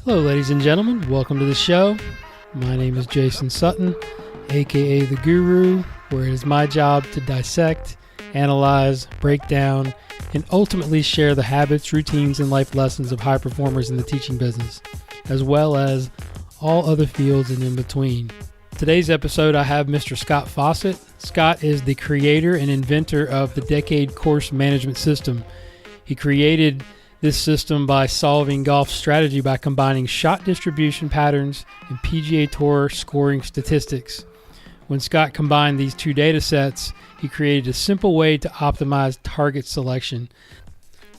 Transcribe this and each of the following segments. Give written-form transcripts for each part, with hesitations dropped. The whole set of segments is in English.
Hello, ladies and gentlemen. Welcome to the show. My name is Jason Sutton, aka The Guru, where it is my job to dissect, analyze, break down, and ultimately share the habits, routines, and life lessons of high performers in the teaching business, as well as all other fields and in between. Today's episode, I have Mr. Scott Fawcett. Scott is the creator and inventor of the Decade Course Management System. He created this system by solving golf strategy by combining shot distribution patterns and PGA Tour scoring statistics. When Scott combined these two data sets, he created a simple way to optimize target selection.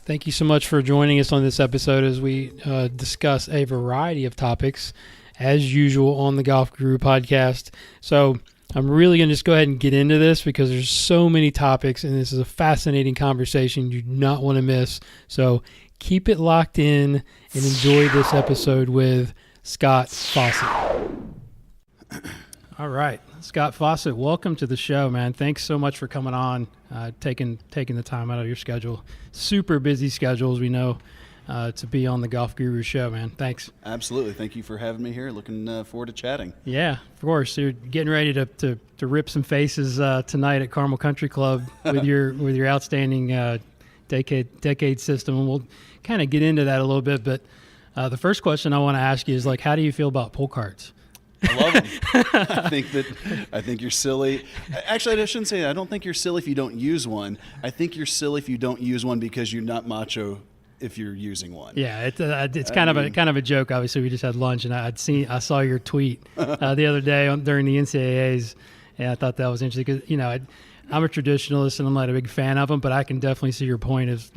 Thank you so much for joining us on this episode as we discuss a variety of topics, as usual on the Golf Guru podcast. So I'm really going to just go ahead and get into this because there's so many topics and this is a fascinating conversation you do not want to miss. So keep it locked in and enjoy this episode with Scott Fawcett. All right, Scott Fawcett, welcome to the show, man. Thanks so much for coming on, taking the time out of your schedule. Super busy schedule, as we know, to be on the Golf Guru show, man. Thanks. Absolutely. Thank you for having me here. Looking forward to chatting. Yeah, of course. You're getting ready to rip some faces tonight at Carmel Country Club with your outstanding decade system, and we'll kind of get into that a little bit. But the first question I want to ask you is, like, how do you feel about pull carts? I love them. I think you're silly. Actually, I shouldn't say that. I don't think you're silly if you don't use one. I think you're silly if you don't use one because you're not macho if you're using one. Yeah, it's kind of a joke. Obviously, we just had lunch, and I saw your tweet the other day during the NCAAs, and I thought that was interesting because I'm a traditionalist and I'm not a big fan of them, but I can definitely see your point of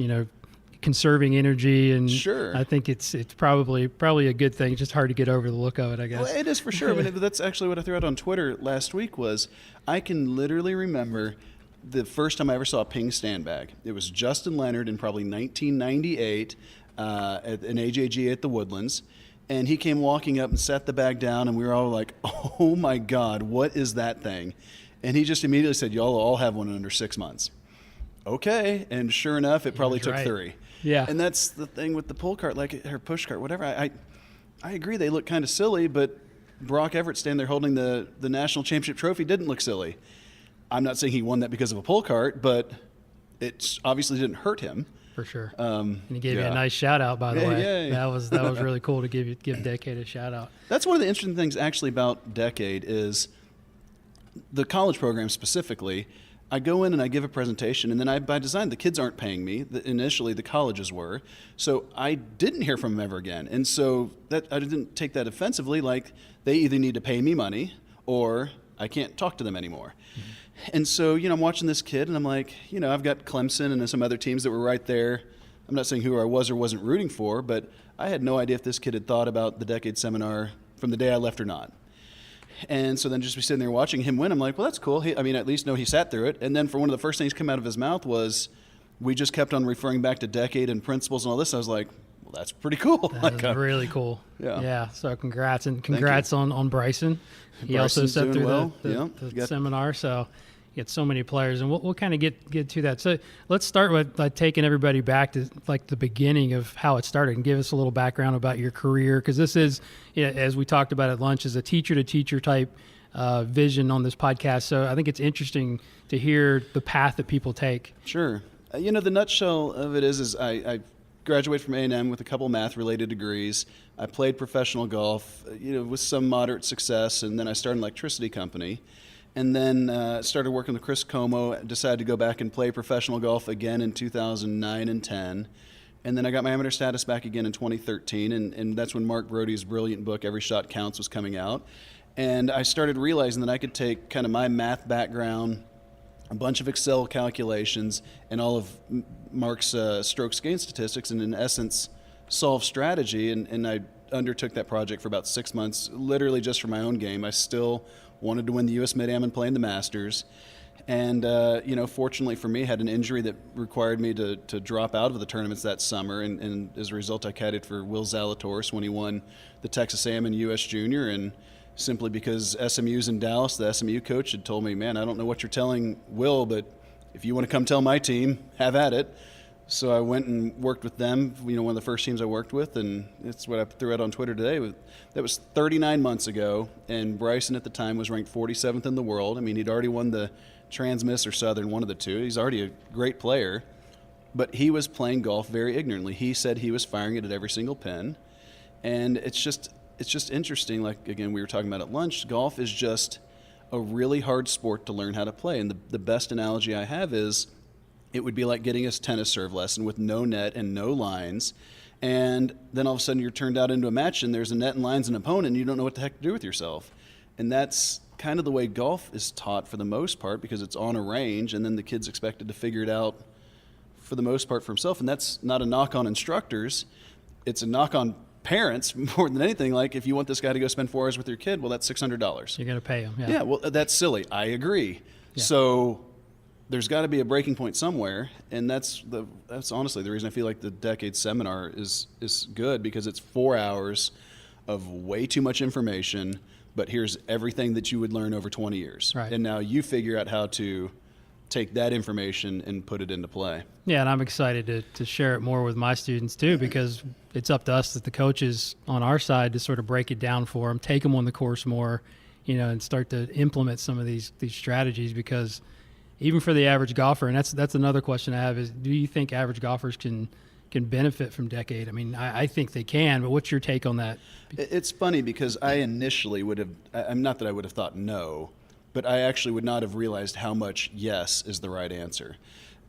conserving energy, and sure. I think it's probably a good thing. It's just hard to get over the look of it, I guess. Well, it is for sure. I mean, that's actually what I threw out on Twitter last week. Was I can literally remember the first time I ever saw a ping stand bag. It was Justin Leonard in probably 1998 at an AJG at the Woodlands. And he came walking up and set the bag down, and we were all like, oh my God, what is that thing? And he just immediately said, y'all all have one in under 6 months. Okay. And sure enough, it probably took 3. Yeah. And that's the thing with the pull cart, or push cart, whatever. I agree they look kind of silly, but Brock Everett standing there holding the national championship trophy didn't look silly. I'm not saying he won that because of a pull cart, but it obviously didn't hurt him. For sure. And he gave you a nice shout out, by the way. Yeah. That was really cool to give Decade a shout out. That's one of the interesting things actually about Decade is the college program specifically. I go in and I give a presentation, and then by design, the kids aren't paying me. Initially, the colleges were. So I didn't hear from them ever again. And so I didn't take that offensively, like they either need to pay me money or I can't talk to them anymore. Mm-hmm. And so, I'm watching this kid, and I'm like, I've got Clemson and some other teams that were right there. I'm not saying who I was or wasn't rooting for, but I had no idea if this kid had thought about the Decade seminar from the day I left or not. And so then just be sitting there watching him win, I'm like, well, that's cool. At least know he sat through it. And then for one of the first things come out of his mouth was, we just kept on referring back to Decade and principles and all this. I was like, well, that's pretty cool. That's really cool. Yeah. So congrats on Bryson. He also sat through the seminar. So you get so many players, and we'll kind of get to that. So let's start with taking everybody back to like the beginning of how it started, and give us a little background about your career, because this is, as we talked about at lunch, is a teacher-to-teacher type vision on this podcast. So I think it's interesting to hear the path that people take. Sure. The nutshell of it is I graduated from A&M with a couple math-related degrees. I played professional golf, with some moderate success, and then I started an electricity company. And then started working with Chris Como, decided to go back and play professional golf again in 2009 and 10. And then I got my amateur status back again in 2013, and that's when Mark Brody's brilliant book, Every Shot Counts, was coming out. And I started realizing that I could take kind of my math background, a bunch of Excel calculations, and all of Mark's strokes gain statistics, and in essence, solve strategy. And I undertook that project for about 6 months, literally just for my own game. I still wanted to win the U.S. Mid-Am and play in the Masters. And, fortunately for me, had an injury that required me to drop out of the tournaments that summer. And as a result, I caddied for Will Zalatoris when he won the Texas A&M and U.S. Junior. And simply because SMU's in Dallas, the SMU coach had told me, man, I don't know what you're telling Will, but if you want to come tell my team, have at it. So I went and worked with them, one of the first teams I worked with, and it's what I threw out on Twitter today. That was 39 months ago, and Bryson at the time was ranked 47th in the world. I mean, he'd already won the Trans-Miss or Southern, one of the two. He's already a great player, but he was playing golf very ignorantly. He said he was firing it at every single pin, and it's just interesting. Like, again, we were talking about at lunch, golf is just a really hard sport to learn how to play, and the best analogy I have is it would be like getting a tennis serve lesson with no net and no lines, and then all of a sudden you're turned out into a match and there's a net and lines and an opponent and you don't know what the heck to do with yourself. And that's kind of the way golf is taught for the most part, because it's on a range and then the kid's expected to figure it out for the most part for himself. And that's not a knock on instructors, it's a knock on parents more than anything. Like, if you want this guy to go spend 4 hours with your kid, well, that's $600. You're going to pay him. Yeah, well, that's silly. I agree. Yeah. So there's got to be a breaking point somewhere, and that's honestly the reason I feel like the Decade Seminar is good, because it's 4 hours of way too much information, but here's everything that you would learn over 20 years. Right. And now you figure out how to take that information and put it into play. Yeah, and I'm excited to share it more with my students too, because it's up to us as the coaches on our side to sort of break it down for them, take them on the course more, and start to implement some of these strategies, because even for the average golfer, and that's another question I have, is do you think average golfers can benefit from Decade? I mean, I think they can, but what's your take on that? It's funny, because I initially I'm not that I would have thought no, but I actually would not have realized how much yes is the right answer.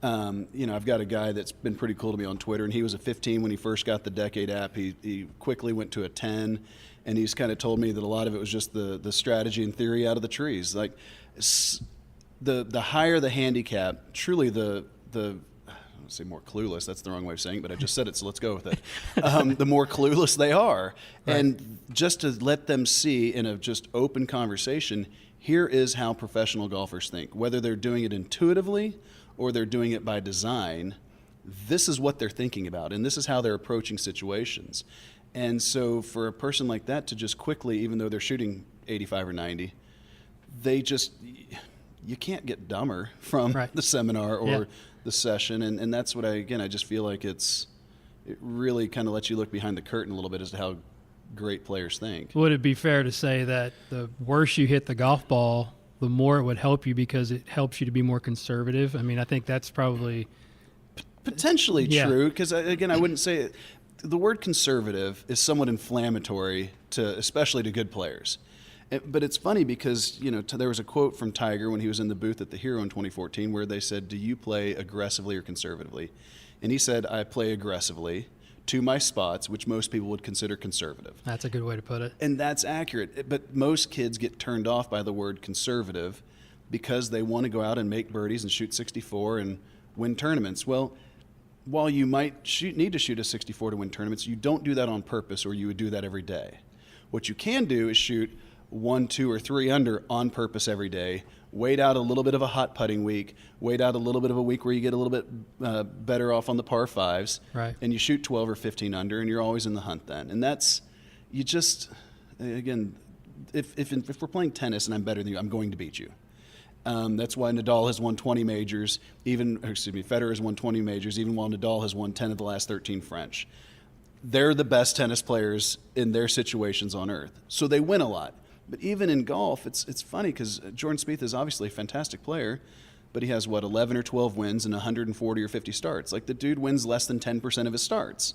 I've got a guy that's been pretty cool to me on Twitter, and he was a 15 when he first got the Decade app. He quickly went to a 10, and he's kind of told me that a lot of it was just the strategy and theory out of the trees. Like, the higher the handicap, truly the I don't say more clueless, that's the wrong way of saying it, but I just said it, so let's go with it. The more clueless they are. Right. And just to let them see in a just open conversation, here is how professional golfers think. Whether they're doing it intuitively or they're doing it by design, this is what they're thinking about, and this is how they're approaching situations. And so for a person like that to just quickly, even though they're shooting 85 or 90, you can't get dumber from right. the seminar or the session. And that's what I just feel like it really kind of lets you look behind the curtain a little bit as to how great players think. Would it be fair to say that the worse you hit the golf ball, the more it would help you, because it helps you to be more conservative? I mean, I think that's probably potentially true, because again, I wouldn't say it. The word conservative is somewhat inflammatory especially to good players. But it's funny because, there was a quote from Tiger when he was in the booth at the Hero in 2014 where they said, do you play aggressively or conservatively? And he said, I play aggressively to my spots, which most people would consider conservative. That's a good way to put it. And that's accurate. But most kids get turned off by the word conservative because they want to go out and make birdies and shoot 64 and win tournaments. Well, while you might need to shoot a 64 to win tournaments, you don't do that on purpose, or you would do that every day. What you can do is shoot 1, 2, or 3 under on purpose every day. Wait out a little bit of a hot putting week. Wait out a little bit of a week where you get a little bit better off on the par 5s. Right. And you shoot 12 or 15 under, and you're always in the hunt then. And that's, again, if we're playing tennis and I'm better than you, I'm going to beat you. That's why Nadal has won 20 majors, Federer has won 20 majors, even while Nadal has won 10 of the last 13 French. They're the best tennis players in their situations on earth. So they win a lot. But even in golf, it's funny because Jordan Spieth is obviously a fantastic player, but he has, 11 or 12 wins and 140 or 50 starts. Like, the dude wins less than 10% of his starts.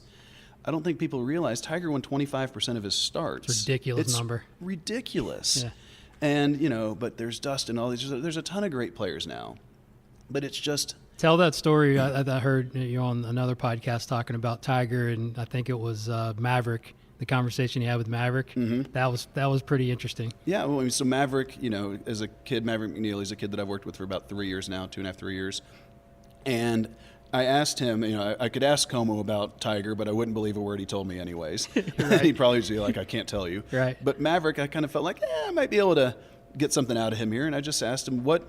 I don't think people realize Tiger won 25% of his starts. It's a ridiculous number. Ridiculous. Yeah. And, but there's Dustin, there's a ton of great players now. But it's just... Tell that story. I heard you on another podcast talking about Tiger, and I think it was Maverick, the conversation you had with Maverick. Mm-hmm. That was pretty interesting. Yeah, well, so Maverick, as a kid, Maverick McNeil, he's a kid that I've worked with for about 3 years now, 2.5, 3 years. And I asked him, I could ask Como about Tiger, but I wouldn't believe a word he told me anyways. Right. He'd probably be like, I can't tell you. Right. But Maverick, I kind of felt like, I might be able to get something out of him here. And I just asked him, what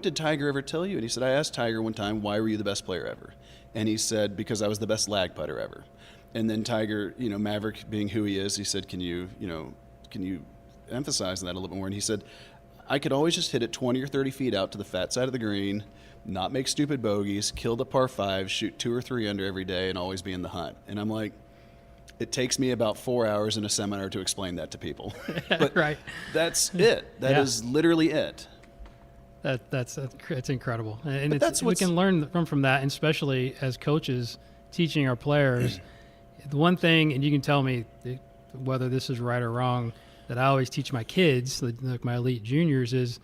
did Tiger ever tell you? And he said, I asked Tiger one time, why were you the best player ever? And he said, because I was the best lag putter ever. And then Tiger, Maverick being who he is, he said, can you emphasize that a little bit more? And he said, I could always just hit it 20 or 30 feet out to the fat side of the green, not make stupid bogeys, kill the par 5, shoot 2 or 3 under every day, and always be in the hunt. And I'm like, it takes me about 4 hours in a seminar to explain that to people. But right. that's it. That is literally it. That's incredible, and we can learn from that, and especially as coaches teaching our players. The one thing, and you can tell me whether this is right or wrong, that I always teach my kids, like my elite juniors, is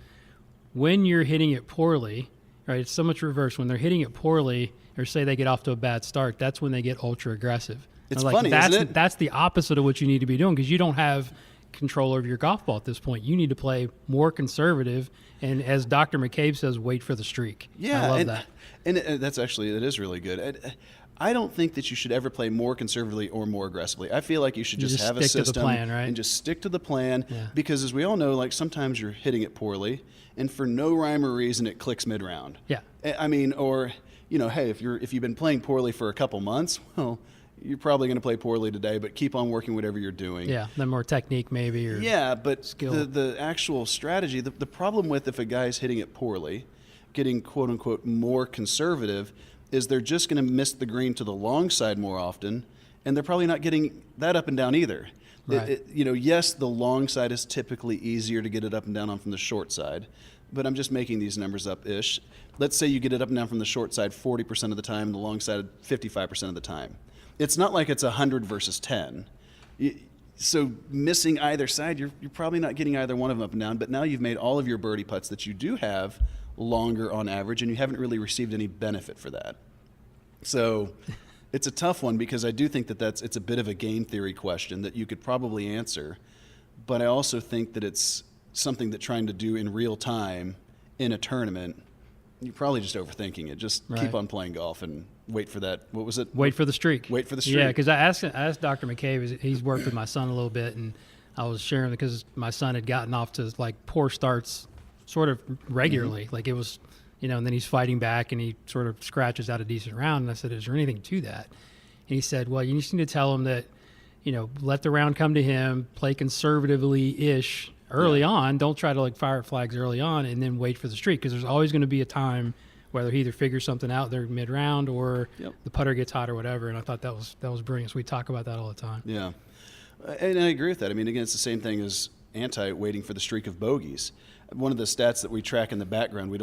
when you're hitting it poorly, right? It's so much reverse. When they're hitting it poorly, or say they get off to a bad start, that's when they get ultra aggressive. It's funny, isn't it? That's the opposite of what you need to be doing, because you don't have control over your golf ball at this point. You need to play more conservative, and as Dr. McCabe says, wait for the streak. Yeah, I love that. And that's actually, it is really good. I don't think that you should ever play more conservatively or more aggressively. I feel like you should just have a system to the plan, right? and just stick to the plan, Yeah. because as we all know, like sometimes you're hitting it poorly, and for no rhyme or reason it clicks mid-round. Yeah. I mean, or hey, if you've been playing poorly for a couple months, well, you're probably going to play poorly today, but keep on working whatever you're doing. Yeah, then more technique maybe, or but skill. The actual strategy, the problem with if a guy's hitting it poorly, getting quote unquote more conservative, is they're just going to miss the green to the long side more often, and they're probably not getting that up and down either. Right. Yes, the long side is typically easier to get it up and down on from the short side, but I'm just making these numbers up-ish. Let's say you get it up and down from the short side 40% of the time, and the long side 55% of the time. It's not like it's 100 versus 10. So missing either side, you're probably not getting either one of them up and down, but now you've made all of your birdie putts that you do have longer on average, and you haven't really received any benefit for that. So it's a tough one, because I do think that it's a bit of a game theory question that you could probably answer, but I also think that it's something that trying to do in real time in a tournament, you're probably just overthinking it. Just keep on playing golf and wait for that. What was it? Wait for the streak. Wait for the streak. Yeah, because I asked Dr. McCabe. He's worked with my son a little bit, and I was sharing because my son had gotten off to like poor starts sort of regularly. Like it was, and then he's fighting back and he sort of scratches out a decent round. And I said, is there anything to that? And he said, well, you just need to tell him that, let the round come to him, play conservatively-ish early on. Don't try to like fire flags early on and then wait for the streak, because there's always going to be a time whether he either figures something out there mid-round or the putter gets hot or whatever. And I thought that was brilliant. So we talk about that all the time. Yeah. And I agree with that. I mean, again, it's the same thing as waiting for the streak of bogeys. One of the stats that we track in the background, we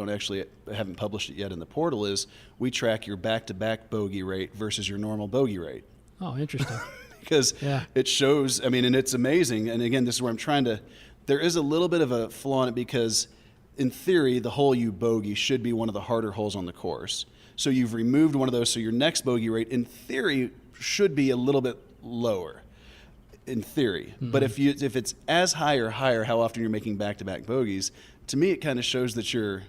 haven't published it yet in the portal, is we track your back-to-back bogey rate versus your normal bogey rate. Oh, interesting. Because it shows, and it's amazing. And again, this is where there is a little bit of a flaw in it, because in theory, the hole you bogey should be one of the harder holes on the course. So you've removed one of those, so your next bogey rate, in theory, should be a little bit lower, in theory. Mm-hmm. But if it's as high or higher, how often you're making back-to-back bogeys, to me, it kind of shows that you're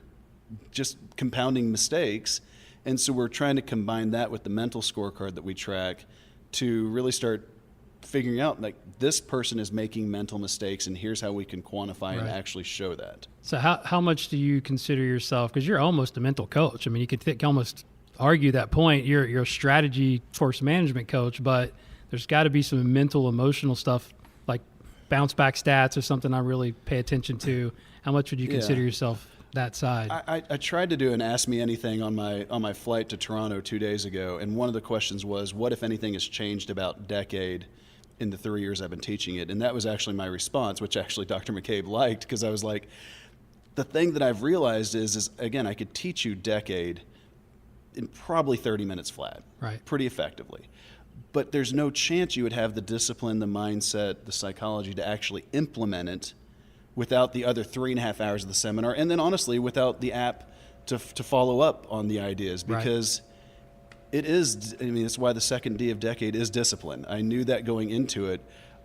just compounding mistakes. And so we're trying to combine that with the mental scorecard that we track to really start figuring out, like, this person is making mental mistakes, and here's how we can quantify and actually show that. So how much do you consider yourself, because you're almost a mental coach. I mean, you could almost argue that point. You're a strategy force management coach, but there's got to be some mental, emotional stuff, like bounce back stats or something I really pay attention to. How much would you consider yourself that side? I tried to do an Ask Me Anything on my flight to Toronto 2 days ago, and one of the questions was, what, if anything, has changed about decade in the 3 years I've been teaching it? And that was actually my response, which actually Dr. McCabe liked, because I was like, the thing that I've realized is again, I could teach you decade in probably 30 minutes flat, pretty effectively. But there's no chance you would have the discipline, the mindset, the psychology to actually implement it without the other 3.5 hours of the seminar, and then honestly without the app to follow up on the ideas, because it is, it's why the second D of decade is discipline. I knew that going into it.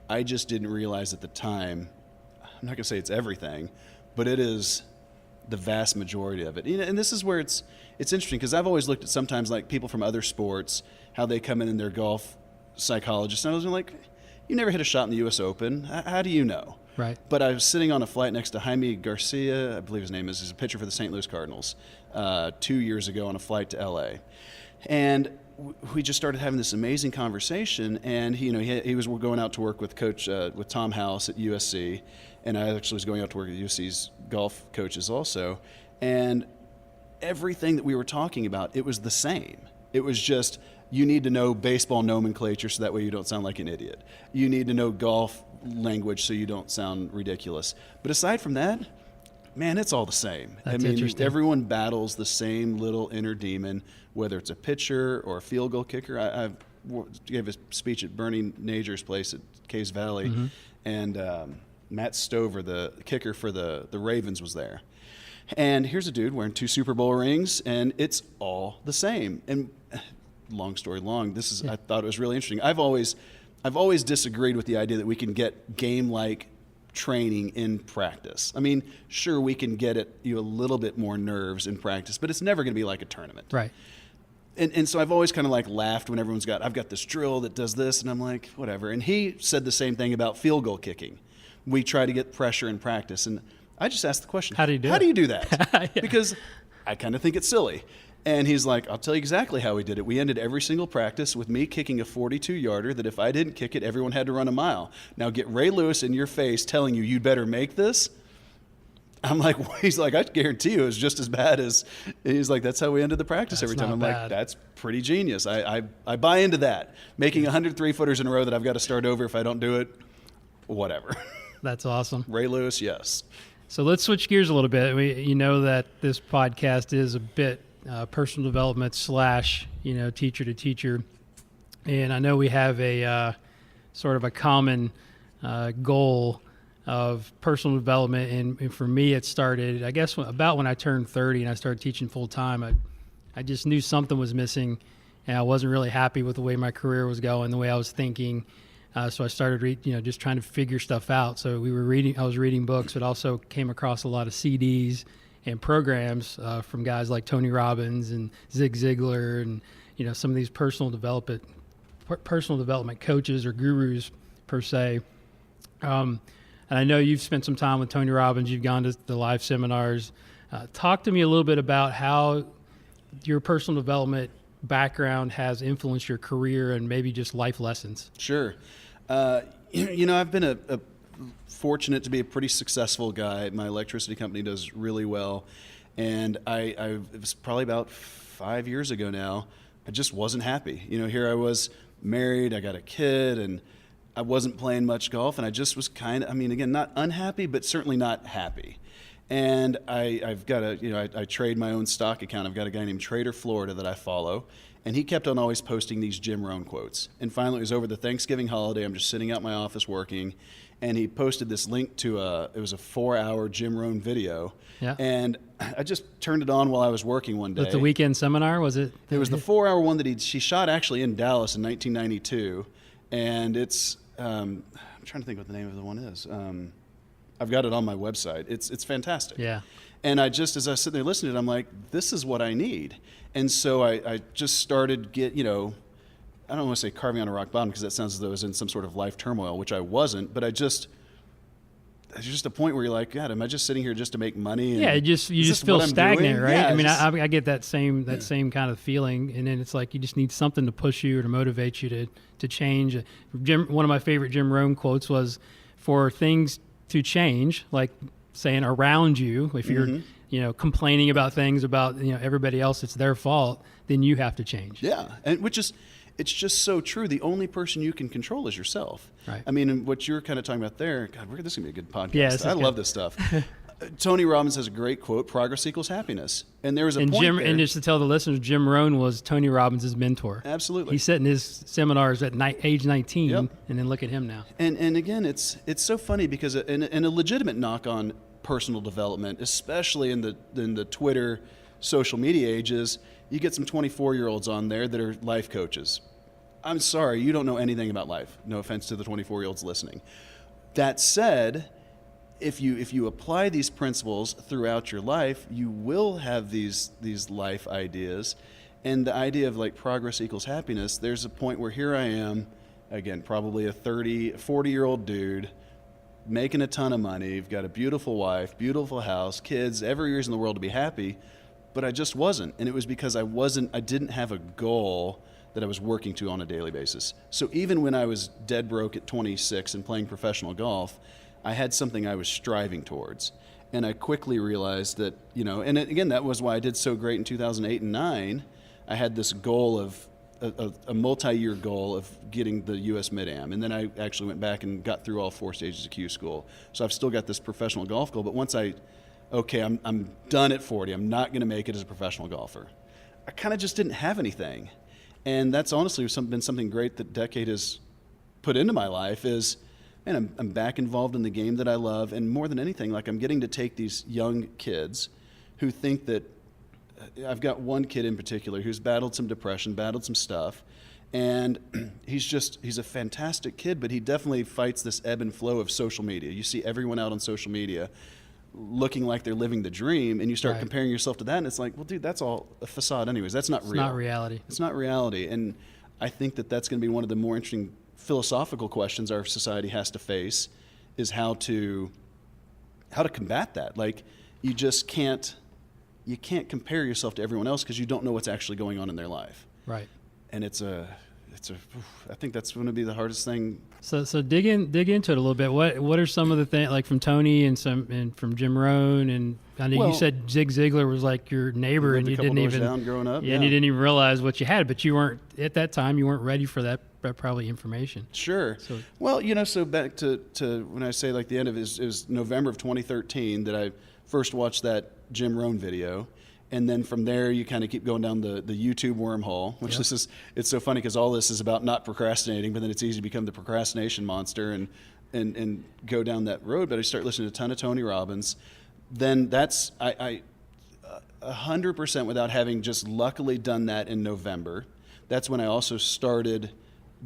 I just didn't realize at the time, I'm not going to say it's everything, but it is the vast majority of it. And this is where it's interesting, because I've always looked at sometimes like people from other sports, how they come in their golf psychologist, and I was like, you never hit a shot in the U.S. Open. How do you know? Right. But I was sitting on a flight next to Jaime Garcia, I believe his name is. He's a pitcher for the St. Louis Cardinals, 2 years ago on a flight to L.A. And we just started having this amazing conversation. And he was going out to work with with Tom House at USC, and I actually was going out to work with USC's golf coaches also. And everything that we were talking about, it was the same. It was just, you need to know baseball nomenclature so that way you don't sound like an idiot. You need to know golf language so you don't sound ridiculous. But aside from that, man, it's all the same. That's interesting. Everyone battles the same little inner demon, whether it's a pitcher or a field goal kicker. I gave a speech at Bernie Nager's place at Case Valley, and Matt Stover, the kicker for the Ravens, was there. And here's a dude wearing 2 Super Bowl rings, and it's all the same. And long story long, I thought it was really interesting. I've always disagreed with the idea that we can get game-like training in practice. I mean, sure, we can get a little bit more nerves in practice, but it's never going to be like a tournament. Right. And so I've always kind of like laughed when I've got this drill that does this, and I'm like, whatever. And he said the same thing about field goal kicking. We try to get pressure in practice, and I just asked the question, how do you do that? Yeah. Because I kind of think it's silly. And he's like, I'll tell you exactly how we did it. We ended every single practice with me kicking a 42-yarder that if I didn't kick it, everyone had to run a mile. Now get Ray Lewis in your face telling you better make this. I'm like, he's like, I guarantee you it's just as bad as, he's like, that's how we ended the practice every time. I'm like, that's pretty genius. I buy into that. Making 100 3-footers in a row that I've got to start over if I don't do it, whatever. That's awesome. Ray Lewis, yes. So let's switch gears a little bit. You know that this podcast is a bit personal development / teacher to teacher. And I know we have a sort of a common goal of personal development. And for me, it started, I guess, about when I turned 30 and I started teaching full time. I just knew something was missing, and I wasn't really happy with the way my career was going, the way I was thinking. So I started, just trying to figure stuff out. So I was reading books, but also came across a lot of CDs and programs from guys like Tony Robbins and Zig Ziglar, and some of these personal development coaches or gurus per se. And I know you've spent some time with Tony Robbins. You've gone to the live seminars. Talk to me a little bit about how your personal development background has influenced your career and maybe just life lessons. Sure. I've been fortunate to be a pretty successful guy. My electricity company does really well. And it was probably about 5 years ago now, I just wasn't happy. Here I was married, I got a kid, and I wasn't playing much golf, and I just was again, not unhappy, but certainly not happy. And I've got I trade my own stock account. I've got a guy named Trader Florida that I follow, and he kept on always posting these Jim Rohn quotes. And finally, it was over the Thanksgiving holiday. I'm just sitting out in my office working, and he posted this link to it was a 4-hour Jim Rohn video. Yeah. And I just turned it on while I was working one day. Was it the weekend seminar? Was it? It was the 4-hour one that she shot actually in Dallas in 1992, and it's I'm trying to think what the name of the one is. I've got it on my website. It's fantastic. Yeah. And as I was sitting there listening to it, I'm like, this is what I need. And so I just started I don't want to say carving on a rock bottom because that sounds as though I was in some sort of life turmoil, which I wasn't, but there's just a point where you're like, God, am I just sitting here just to make money? And you just feel stagnant, right? Yeah, I get that same kind of feeling, and then it's like you just need something to push you or to motivate you to change. One of my favorite Jim Rohn quotes was, for things to change, like saying around you, if you're complaining about things about everybody else, it's their fault, then you have to change. Yeah, and it's just so true. The only person you can control is yourself. Right. I mean, and what you're kind of talking about there, God, this is going to be a good podcast. Yeah, I love this stuff. Tony Robbins has a great quote, progress equals happiness. And there was a point there. And just to tell the listeners, Jim Rohn was Tony Robbins' mentor. Absolutely. He sat in his seminars at age 19, Yep. And then look at him now. And again, it's so funny because in a legitimate knock on personal development, especially in the Twitter social media ages, you get some 24-year-olds on there that are life coaches. I'm sorry, you don't know anything about life. No offense to the 24-year-olds listening. That said, if you apply these principles throughout your life, you will have these life ideas. And the idea of like progress equals happiness, there's a point where here I am, again, probably a 40-year-old dude, making a ton of money. You've got a beautiful wife, beautiful house, kids, every reason in the world to be happy, but I just wasn't. And it was because I didn't have a goal that I was working to on a daily basis. So even when I was dead broke at 26 and playing professional golf, I had something I was striving towards. And I quickly realized that, and again, that was why I did so great in 2008 and 9. I had this goal of a multi-year goal of getting the U.S. Mid-Am. And then I actually went back and got through all 4 stages of Q school. So I've still got this professional golf goal. But once I'm done at 40, I'm not going to make it as a professional golfer. I kind of just didn't have anything. And that's honestly been something great that Decade has put into my life is, man, I'm back involved in the game that I love. And more than anything, like I'm getting to take these young kids who think that, I've got one kid in particular who's battled some depression, battled some stuff, and he's a fantastic kid, but he definitely fights this ebb and flow of social media. You see everyone out on social media looking like they're living the dream, and you start comparing yourself to that, and it's like, well, dude, that's all a facade anyways. That's not real. It's not reality. It's not reality, and I think that that's going to be one of the more interesting philosophical questions our society has to face is how to combat that. Like, you just can't compare yourself to everyone else because you don't know what's actually going on in their life. Right. And I think that's going to be the hardest thing. So dig into it a little bit. What are some of the things, like from Tony and from Jim Rohn, and I know you said Zig Ziglar was like your neighbor, and you didn't even down growing up, and you didn't even realize what you had, but you weren't at that time. You weren't ready for that probably information. Sure. So, well, so back to when I say like the end of it was November of 2013 that I first watched that Jim Rohn video. And then from there, you kind of keep going down the YouTube wormhole, which it's so funny because all this is about not procrastinating, but then it's easy to become the procrastination monster and go down that road. But I start listening to a ton of Tony Robbins. Then that's, I 100% without having just luckily done that in November. That's when I also started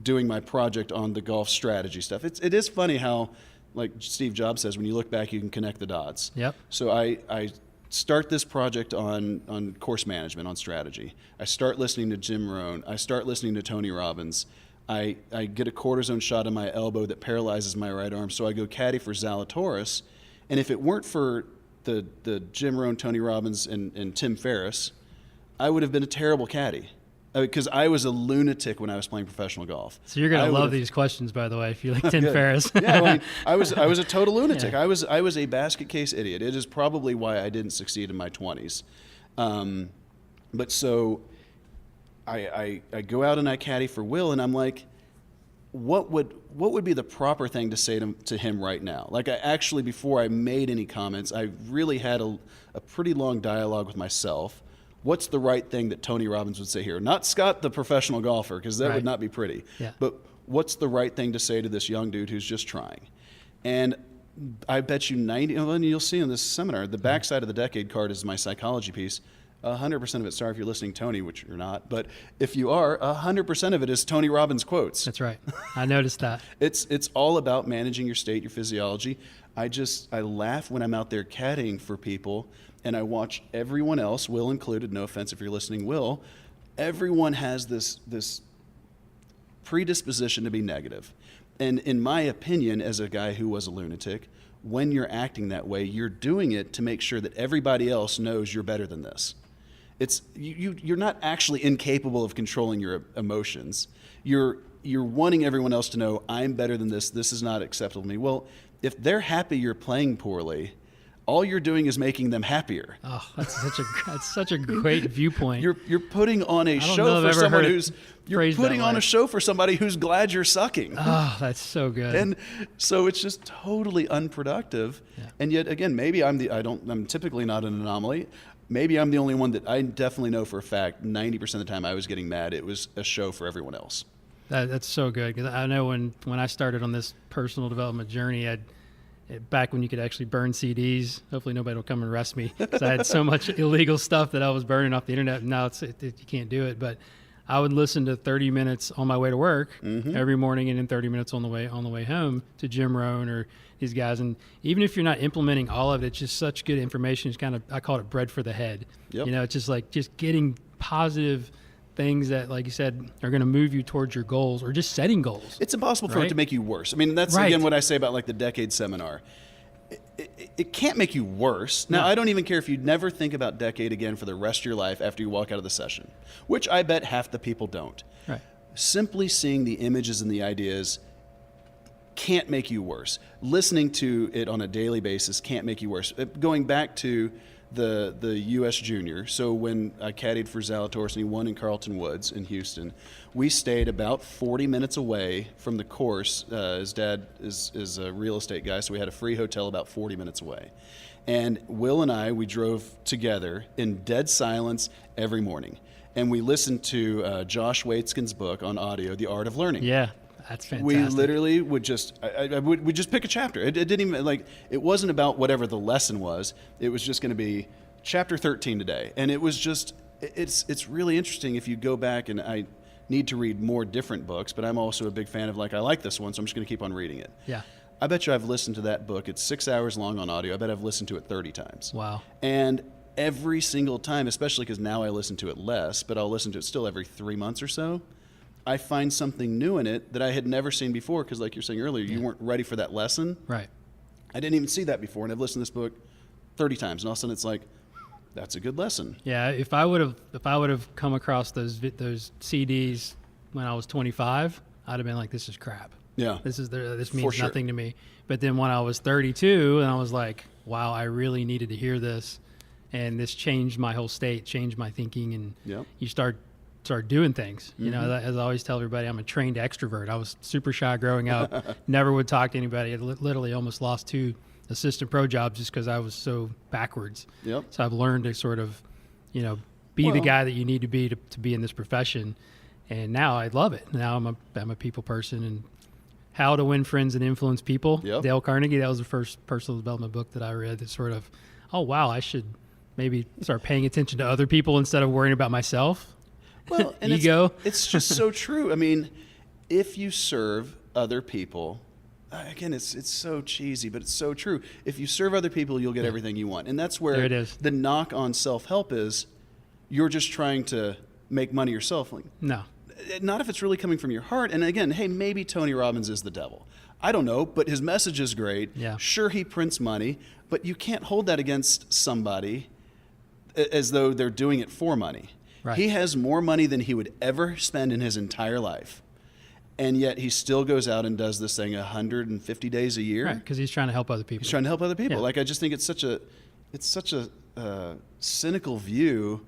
doing my project on the golf strategy stuff. It is funny how, like Steve Jobs says, when you look back, you can connect the dots. Yep. So I start this project on course management, on strategy. I start listening to Jim Rohn. I start listening to Tony Robbins. I get a cortisone shot in my elbow that paralyzes my right arm, so I go caddy for Zalatoris. And if it weren't for the Jim Rohn, Tony Robbins, and Tim Ferriss, I would have been a terrible caddy. Because I was a lunatic when I was playing professional golf. So you're going to love these questions, by the way, if you like Tim Ferriss. Yeah, well, I was a total lunatic. Yeah. I was a basket case idiot. It is probably why I didn't succeed in my 20s. But so I go out and I caddy for Will, and I'm like, what would be the proper thing to say to him right now? Like, I actually, before I made any comments, I really had a pretty long dialogue with myself. What's the right thing that Tony Robbins would say here? Not Scott, the professional golfer, because that would not be pretty. Yeah. But what's the right thing to say to this young dude who's just trying? And I bet you and you'll see in this seminar, the backside of the Decade card is my psychology piece. 100% of it, sorry if you're listening, Tony, which you're not, but if you are, 100% of it is Tony Robbins quotes. That's right. I noticed that. It's all about managing your state, your physiology. I laugh when I'm out there caddying for people, and I watch everyone else, Will included, no offense if you're listening, Will, everyone has this predisposition to be negative. And in my opinion, as a guy who was a lunatic, when you're acting that way, you're doing it to make sure that everybody else knows you're better than this. You're not actually incapable of controlling your emotions. You're wanting everyone else to know, I'm better than this, this is not acceptable to me. Well, if they're happy you're playing poorly, all you're doing is making them happier. Oh, that's such a great viewpoint. You're putting on a show for someone for somebody who's glad you're sucking. Oh, that's so good. And so it's just totally unproductive. Yeah. And yet again, maybe I'm typically not an anomaly. Maybe I'm the only one that I definitely know for a fact 90% of the time I was getting mad. It was a show for everyone else. That's so good, because I know when I started on this personal development journey, back when you could actually burn CDs, hopefully nobody will come and arrest me, because I had so much illegal stuff that I was burning off the internet. Now you can't do it, but I would listen to 30 minutes on my way to work every morning, and then 30 minutes on the way home to Jim Rohn or these guys. And even if you're not implementing all of it, it's just such good information. It's I call it bread for the head. Yep. It's just getting positive things that, like you said, are going to move you towards your goals, or just setting goals. It's impossible for it to make you worse. I mean, that's again what I say about like the Decade seminar. It can't make you worse. Now, I don't even care if you never think about Decade again for the rest of your life after you walk out of the session, which I bet half the people don't. Right. Simply seeing the images and the ideas can't make you worse. Listening to it on a daily basis can't make you worse. Going back to the U.S. Junior, so when I caddied for Zalatoris and he won in Carlton Woods in Houston, we stayed about 40 minutes away from the course. His dad is a real estate guy, so we had a free hotel about 40 minutes away. And Will and we drove together in dead silence every morning. And we listened to Josh Waitzkin's book on audio, The Art of Learning. Yeah, that's fantastic. We literally would just, we'd just pick a chapter. It didn't even, like, it wasn't about whatever the lesson was. It was just going to be chapter 13 today. And it was just, it's really interesting if you go back, and I need to read more different books, but I'm also a big fan of, like, I like this one, so I'm just going to keep on reading it. Yeah. I bet you I've listened to that book. It's 6 hours long on audio. I bet I've listened to it 30 times. Wow. And every single time, especially because now I listen to it less, but I'll listen to it still every 3 months or so, I find something new in it that I had never seen before, because like you're saying earlier, you weren't ready for that lesson. Right. I didn't even see that before, and I've listened to this book 30 times, and all of a sudden it's like, that's a good lesson. Yeah, if I would have come across those CDs when I was 25, I'd have been like, this is crap. Yeah. This means nothing to me. But then when I was 32, and I was like, wow, I really needed to hear this, and this changed my whole state, changed my thinking, and you start doing things. You know, as I always tell everybody, I'm a trained extrovert. I was super shy growing up, never would talk to anybody. I literally almost lost 2 assistant pro jobs just because I was so backwards. Yep. So I've learned to sort of, be the guy that you need to be to be in this profession. And now I love it. Now I'm a people person, and How to Win Friends and Influence People. Yep. Dale Carnegie, that was the first personal development book that I read that sort of, oh, wow, I should maybe start paying attention to other people instead of worrying about myself. Well, and Ego. It's just so true. I mean, if you serve other people, again, it's so cheesy, but it's so true. If you serve other people, you'll get everything you want. And that's where There it is. the knock on self-help is, you're just trying to make money yourself. Like, No. not if it's really coming from your heart. And again, hey, maybe Tony Robbins is the devil. I don't know, but his message is great. Yeah. Sure, he prints money, but you can't hold that against somebody as though they're doing it for money. Right. He has more money than he would ever spend in his entire life. And yet he still goes out and does this thing 150 days a year. Right, because he's trying to help other people. He's trying to help other people. Yeah. Like, I just think it's such a cynical view.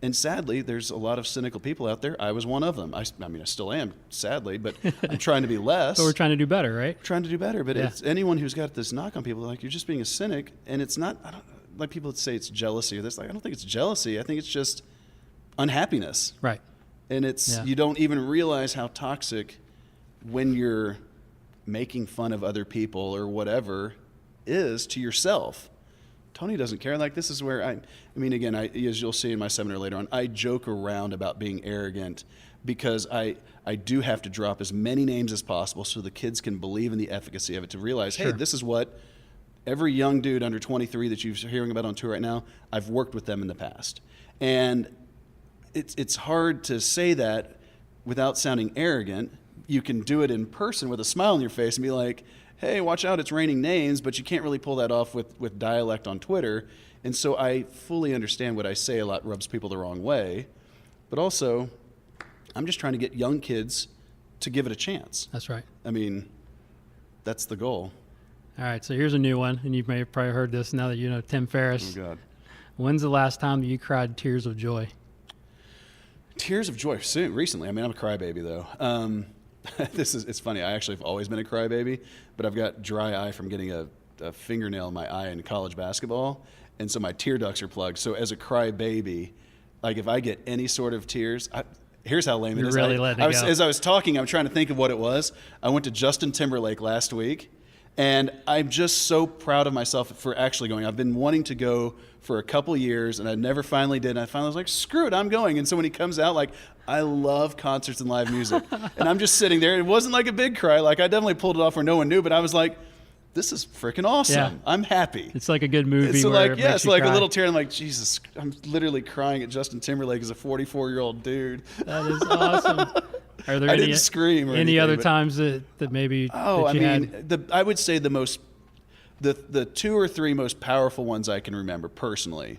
And sadly, there's a lot of cynical people out there. I was one of them. I mean, I still am, sadly, but I'm trying to be less. But we're trying to do better, right? Trying to do better. But it's anyone who's got this knock on people, like, you're just being a cynic. And it's not, like people that say it's jealousy or this. Like, I don't think it's jealousy. I think it's just unhappiness. Right. And it's you don't even realize how toxic, when you're making fun of other people or whatever, is to yourself. Tony doesn't care. Like, this is where I mean, again, as you'll see in my seminar later on, I joke around about being arrogant because I do have to drop as many names as possible so the kids can believe in the efficacy of it, to realize, hey, this is what every young dude under 23 that you're hearing about on tour right now, I've worked with them in the past. And it's hard to say that without sounding arrogant. You can do it in person with a smile on your face and be like, hey, watch out, it's raining names, but you can't really pull that off with dialect on Twitter. And so I fully understand what I say a lot rubs people the wrong way. But also, I'm just trying to get young kids to give it a chance. That's right. I mean, that's the goal. All right, so here's a new one, and you may have probably heard this now that you know Tim Ferriss. Oh, God. When's the last time that you cried tears of joy? Tears of joy, soon, recently. I mean, I'm a crybaby, though. It's funny. I actually have always been a crybaby, but I've got dry eye from getting a fingernail in my eye in college basketball, and so my tear ducts are plugged. So as a crybaby, like if I get any sort of tears, here's how lame it is. You're really letting it go. As I was talking, I'm trying to think of what it was. I went to Justin Timberlake last week, and I'm just so proud of myself for actually going. I've been wanting to go for a couple years, and I never finally did. And I finally was like, screw it, I'm going. And so when he comes out, like, I love concerts and live music. And I'm just sitting there. It wasn't like a big cry. Like, I definitely pulled it off where no one knew, but I was like, this is freaking awesome. Yeah. I'm happy. It's like a good movie. So where like, it makes it's you like cry. a little tear. I'm like, Jesus, I'm literally crying at Justin Timberlake as a 44-year-old dude. That is awesome. Are there I any, didn't scream or any anything, other but- times that maybe that you had? I would say the 2 or 3 most powerful ones I can remember personally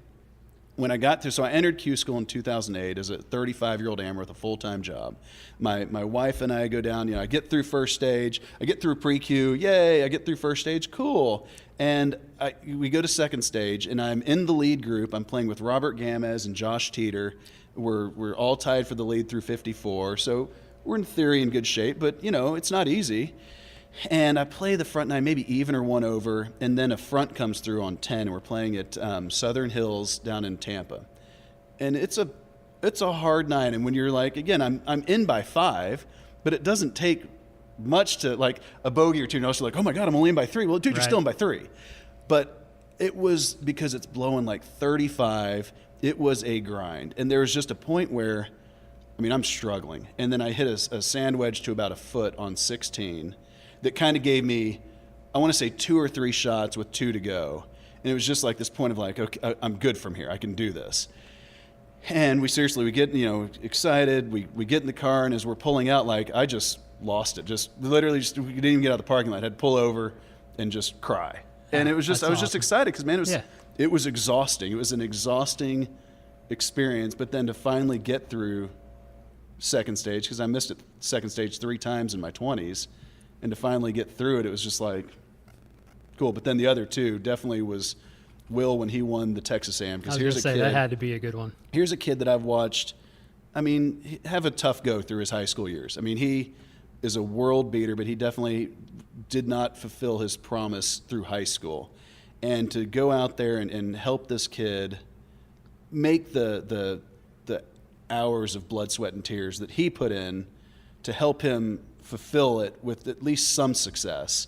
when I got through, so I entered Q school in 2008 as a 35-year-old amateur with a full-time job. My wife and I go down, I get through first stage, I get through pre-Q, yay, I get through first stage, cool. And we go to second stage, and I'm in the lead group. I'm playing with Robert Gamez and Josh Teeter. We're all tied for the lead through 54, so we're in theory in good shape, but it's not easy. And I play the front nine, maybe even or one over, and then a front comes through on 10, and we're playing at Southern Hills down in Tampa. And it's a hard nine, and when you're like, again, I'm in by 5, but it doesn't take much to, like, a bogey or two, and you're like, oh my God, I'm only in by 3. Well, dude, you're still in by 3. But it was, because it's blowing like 35, it was a grind. And there was just a point where, I'm struggling. And then I hit a sand wedge to about a foot on 16 that kind of gave me, I want to say 2 or 3 shots with 2 to go. And it was just like this point of like, okay, I'm good from here. I can do this. And we get, excited. We get in the car, and as we're pulling out, like, I just lost it. Just literally, we didn't even get out of the parking lot. I had to pull over and just cry. And it was just, I was just excited because, man, it was exhausting. It was an exhausting experience. But then to finally get through second stage, because I missed it second stage 3 times in my 20s, and to finally get through it, it was just like, cool. But then the other 2 definitely was Will when he won the Texas AM. I was going to say, that had to be a good one. Here's a kid that I've watched, have a tough go through his high school years. He is a world beater, but he definitely did not fulfill his promise through high school. And to go out there and help this kid make the hours of blood, sweat, and tears that he put in to help him fulfill it with at least some success.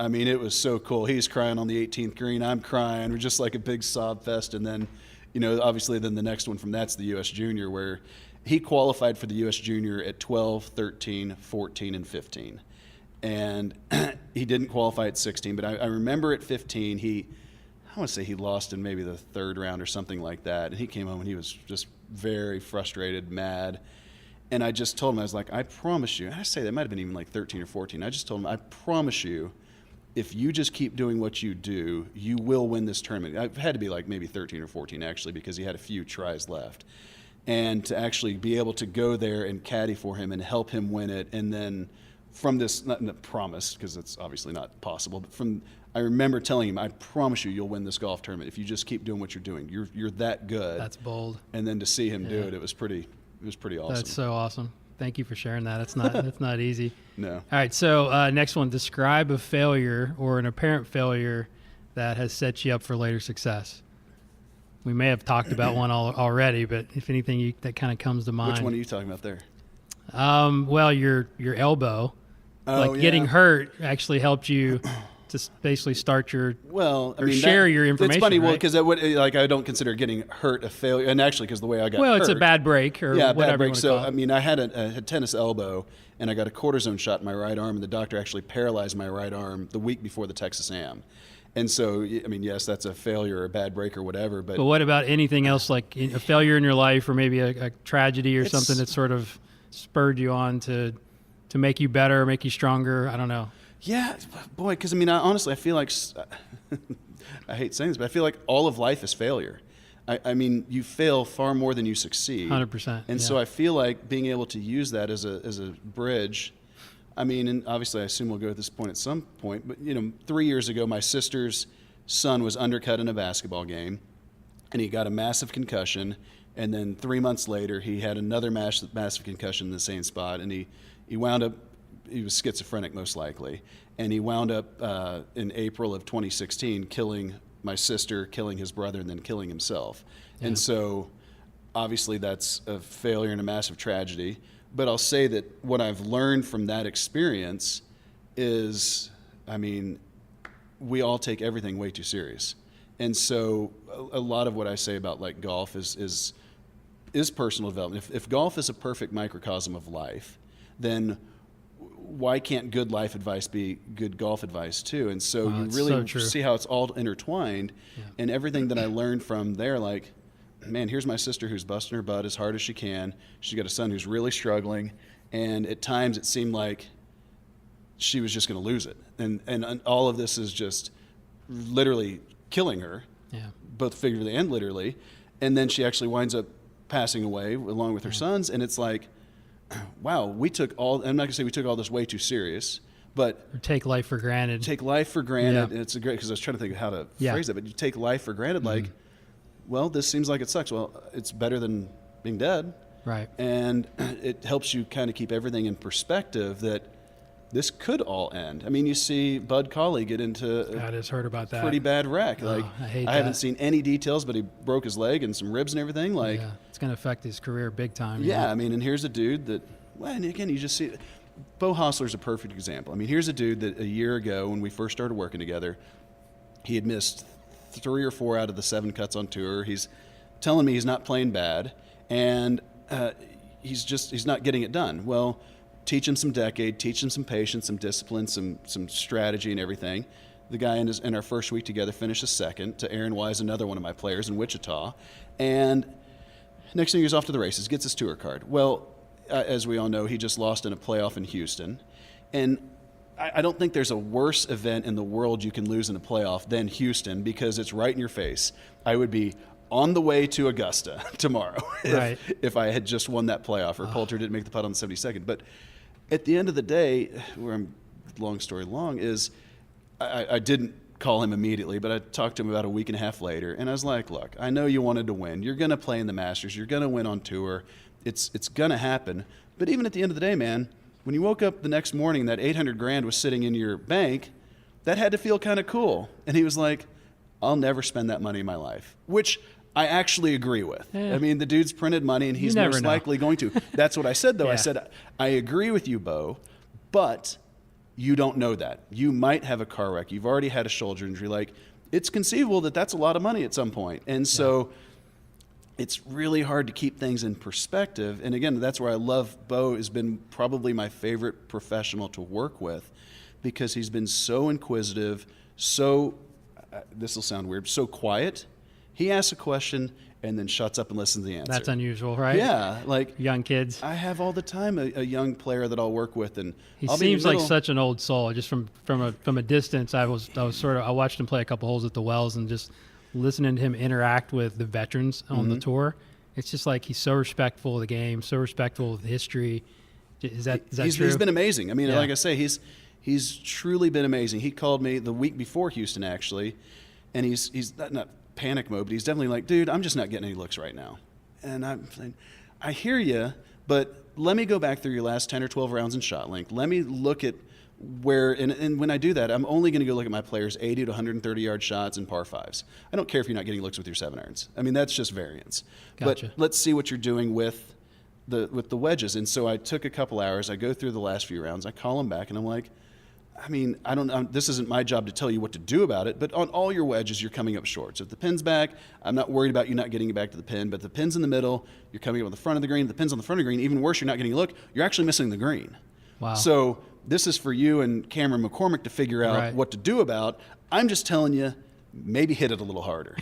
It was so cool. He's crying on the 18th green. I'm crying. We're just like a big sob fest. And then, obviously then the next one from that's the U.S. Junior, where he qualified for the U.S. Junior at 12, 13, 14, and 15. And he didn't qualify at 16, but I remember at 15, I want to say he lost in maybe the 3rd round or something like that. And he came home and he was just very frustrated, mad. And I just told him, I was like, I promise you, and I say that might have been even like 13 or 14. I just told him, I promise you, if you just keep doing what you do, you will win this tournament. I've had to be like maybe 13 or 14 actually, because he had a few tries left. And to actually be able to go there and caddy for him and help him win it. And then from this, not promise, because it's obviously not possible, but I remember telling him, I promise you'll win this golf tournament if you just keep doing what you're doing. You're that good. That's bold. And then to see him do it, it was pretty awesome. That's so awesome. Thank you for sharing that. That's not easy. No. All right. So next one, describe a failure or an apparent failure that has set you up for later success. We may have talked about one already, but if anything that kind of comes to mind. Which one are you talking about there? Well, your elbow, getting hurt actually helped you to basically start your share your information. It's funny, right? because I don't consider getting hurt a failure, and actually because the way I got hurt. It's a bad break or whatever. Bad break. You So call it. I had a tennis elbow, and I got a cortisone shot in my right arm, and the doctor actually paralyzed my right arm the week before the Texas AM. And so, yes, that's a failure or a bad break or whatever. But what about anything else, like a failure in your life, or maybe a tragedy or something that sort of spurred you on to make you better, make you stronger? I don't know. Yeah, boy, because honestly, I feel like I hate saying this, but I feel like all of life is failure. You fail far more than you succeed. 100%. And so I feel like being able to use that as a bridge. And obviously, I assume we'll go at this point at some point. But 3 years ago, my sister's son was undercut in a basketball game, and he got a massive concussion. And then 3 months later, he had another massive concussion in the same spot, and he wound up. He was schizophrenic, most likely, and he wound up in April of 2016 killing my sister, killing his brother, and then killing himself. Yeah. And so, obviously, that's a failure and a massive tragedy. But I'll say that what I've learned from that experience is, we all take everything way too serious. And so a lot of what I say about like golf is personal development. If golf is a perfect microcosm of life, then why can't good life advice be good golf advice too? And so you really see how it's all intertwined. Yeah. And everything that I learned from there, like, man, here's my sister who's busting her butt as hard as she can. She's got a son who's really struggling. And at times it seemed like she was just going to lose it. And all of this is just literally killing her, both figuratively and literally. And then she actually winds up passing away along with her sons. And it's like, wow, I'm not going to say we took all this way too serious, but Or take life for granted. take life for granted. Yeah. And it's a great, because I was trying to think of how to Yeah. phrase it, but you take life for granted, like, well, this seems like it sucks. Well, it's better than being dead. Right. And it helps you kind of keep everything in perspective that this could all end. I mean, you see Bud Colley get into I just heard about that. pretty bad wreck. Like, I hate haven't that. seen any details, but he broke his leg and some ribs and everything. Like, Yeah, it's going to affect his career big time. yeah, I mean, and here's a dude that, well, and again, you just see, Bo Hostler's a perfect example. I mean, here's a dude that a year ago when we first started working together, he had missed 3 or 4 out of the 7 cuts on tour. He's telling me he's not playing bad, and he's not getting it done. Well, teach him some decade, teach him some patience, some discipline, some strategy and everything. The guy in our first week together finishes second to Aaron Wise, another one of my players in Wichita. And next thing, he's off to the races, gets his tour card. Well, as we all know, he just lost in a playoff in Houston. And I don't think there's a worse event in the world you can lose in a playoff than Houston, because it's right in your face. I would be on the way to Augusta tomorrow Right. if I had just won that playoff, or Poulter didn't make the putt on the 72nd. But at the end of the day, long story long, is I didn't call him immediately, but I talked to him about a week and a half later, and I was like, look, I know you wanted to win. You're going to play in the Masters. You're going to win on tour. It's going to happen. But even at the end of the day, man, when you woke up the next morning, that $800,000 was sitting in your bank, that had to feel kind of cool. And he was like, I'll never spend that money in my life, which I actually agree with. Yeah. I mean, the dude's printed money, and he's never most know. likely going to. That's what I said, though. Yeah. I said, I agree with you, Bo, but you don't know that. You might have a car wreck. You've already had a shoulder injury. Like, it's conceivable that that's a lot of money at some point. And so it's really hard to keep things in perspective. And again, that's where I love Bo. Has been probably my favorite professional to work with, because he's been so inquisitive, so, this will sound weird, so quiet. He asks a question and then shuts up and listens to the answer. That's unusual, right? Yeah, like Young kids. I have all the time a young player that I'll work with, and He I'll be in seems the like middle. such an old soul. Just from a distance, I watched him play a couple holes at the Wells, and just listening to him interact with the veterans on the tour. It's just like he's so respectful of the game, so respectful of history. Is that true? He's been amazing. I mean, Yeah. like I say, he's truly been amazing. He called me the week before Houston, actually, and he's not panic mode, but he's definitely like, dude, I'm just not getting any looks right now. And I'm saying, I hear you, but let me go back through your last 10 or 12 rounds in shot length. Let me look at where, and when I do that, I'm only going to go look at my players' 80 to 130-yard shots and par fives. I don't care if you're not getting looks with your 7-irons. I mean, that's just variance. Gotcha. But let's see what you're doing with the wedges. And so I took a couple hours. I go through the last few rounds. I call them back, and I'm like, I mean, this isn't my job to tell you what to do about it, but on all your wedges, you're coming up short. So if the pin's back, I'm not worried about you not getting it back to the pin, but the pin's in the middle, you're coming up on the front of the green, the pin's on the front of the green, even worse, you're not getting a look, you're actually missing the green. Wow. So this is for you and Cameron McCormick to figure out Right. what to do about. I'm just telling you, maybe hit it a little harder.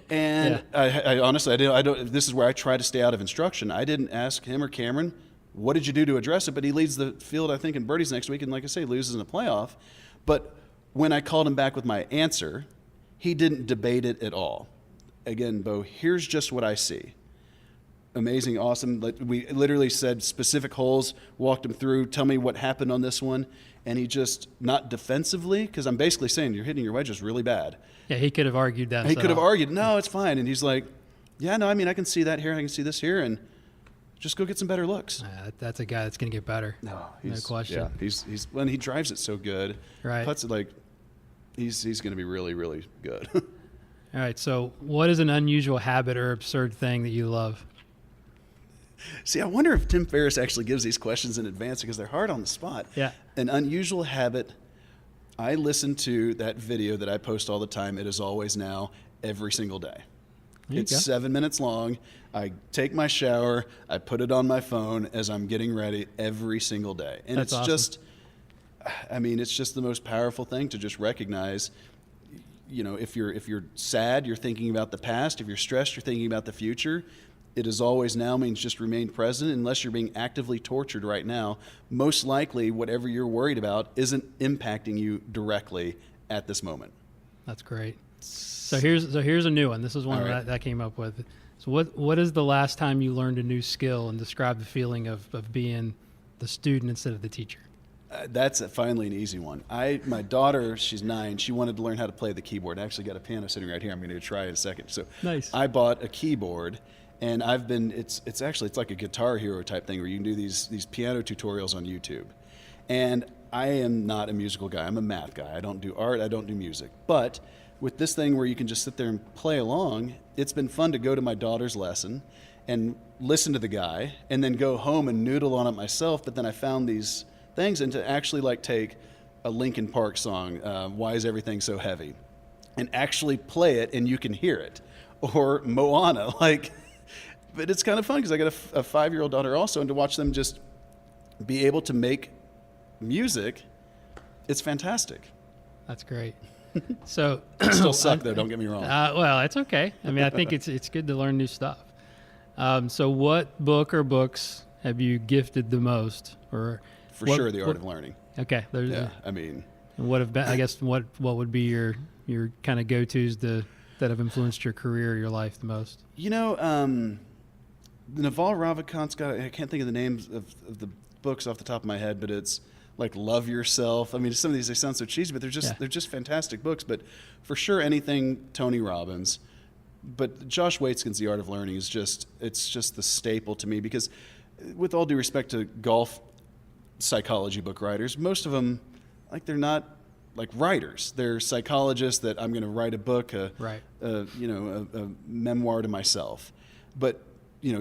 And I honestly, I don't, this is where I try to stay out of instruction. I didn't ask him or Cameron, what did you do to address it? But he leads the field, I think, in birdies next week, and like I say, loses in the playoff. But when I called him back with my answer, he didn't debate it at all. Again, Bo, here's just what I see. Amazing, awesome. We literally said specific holes, walked him through, tell me what happened on this one. And he just, not defensively, because I'm basically saying you're hitting your wedges really bad. Yeah, he could have argued that. He could have argued, no, it's fine. And he's like, yeah, no, I mean, I can see that here, I can see this here, and just go get some better looks. That's a guy that's going to get better. No question. Yeah, he's when he drives it so good. Right. Puts it like he's going to be really, really good. All right. So, what is an unusual habit or absurd thing that you love? See, I wonder if Tim Ferriss actually gives these questions in advance, because they're hard on the spot. Yeah. An unusual habit. I listen to that video that I post all the time. It is always now, every single day. It's 7 minutes long. I take my shower. I put it on my phone as I'm getting ready every single day. And That's it's awesome. just, I mean, it's just the most powerful thing to just recognize, you know, if you're sad, you're thinking about the past. If you're stressed, you're thinking about the future. It is always now means just remain present. Unless you're being actively tortured right now, most likely whatever you're worried about isn't impacting you directly at this moment. That's great. So here's a new one. This is one All right. that I came up with. So what is the last time you learned a new skill, and describe the feeling of being the student instead of the teacher? That's finally an easy one. My daughter, she's 9. She wanted to learn how to play the keyboard. I actually got a piano sitting right here. I'm going to try it in a second. So Nice. I bought a keyboard, and it's like a Guitar Hero type thing where you can do these piano tutorials on YouTube. And I am not a musical guy. I'm a math guy. I don't do art. I don't do music. But with this thing where you can just sit there and play along, it's been fun to go to my daughter's lesson and listen to the guy, and then go home and noodle on it myself. But then I found these things, and to actually like take a Linkin Park song, Why Is Everything So Heavy, and actually play it and you can hear it, or Moana, but it's kind of fun because I got a 5-year-old daughter also, and to watch them just be able to make music, it's fantastic. That's great. So I still suck though, don't get me wrong. Well, it's okay. I mean, I think it's good to learn new stuff. So what book or books have you gifted the most, or For sure, The Art of Learning. Okay. Yeah, I mean. And what have been, I guess, what would be your kind of go-tos that have influenced your career, your life the most? You know, the Naval Ravikant's got, I can't think of the names of the books off the top of my head, but it's like Love Yourself. I mean, some of these, they sound so cheesy, but they're just fantastic books. But for sure, anything Tony Robbins. But Josh Waitzkin's The Art of Learning is it's just the staple to me, because with all due respect to golf psychology book writers, most of them, they're not like writers. They're psychologists that I'm going to write a book, a memoir to myself. But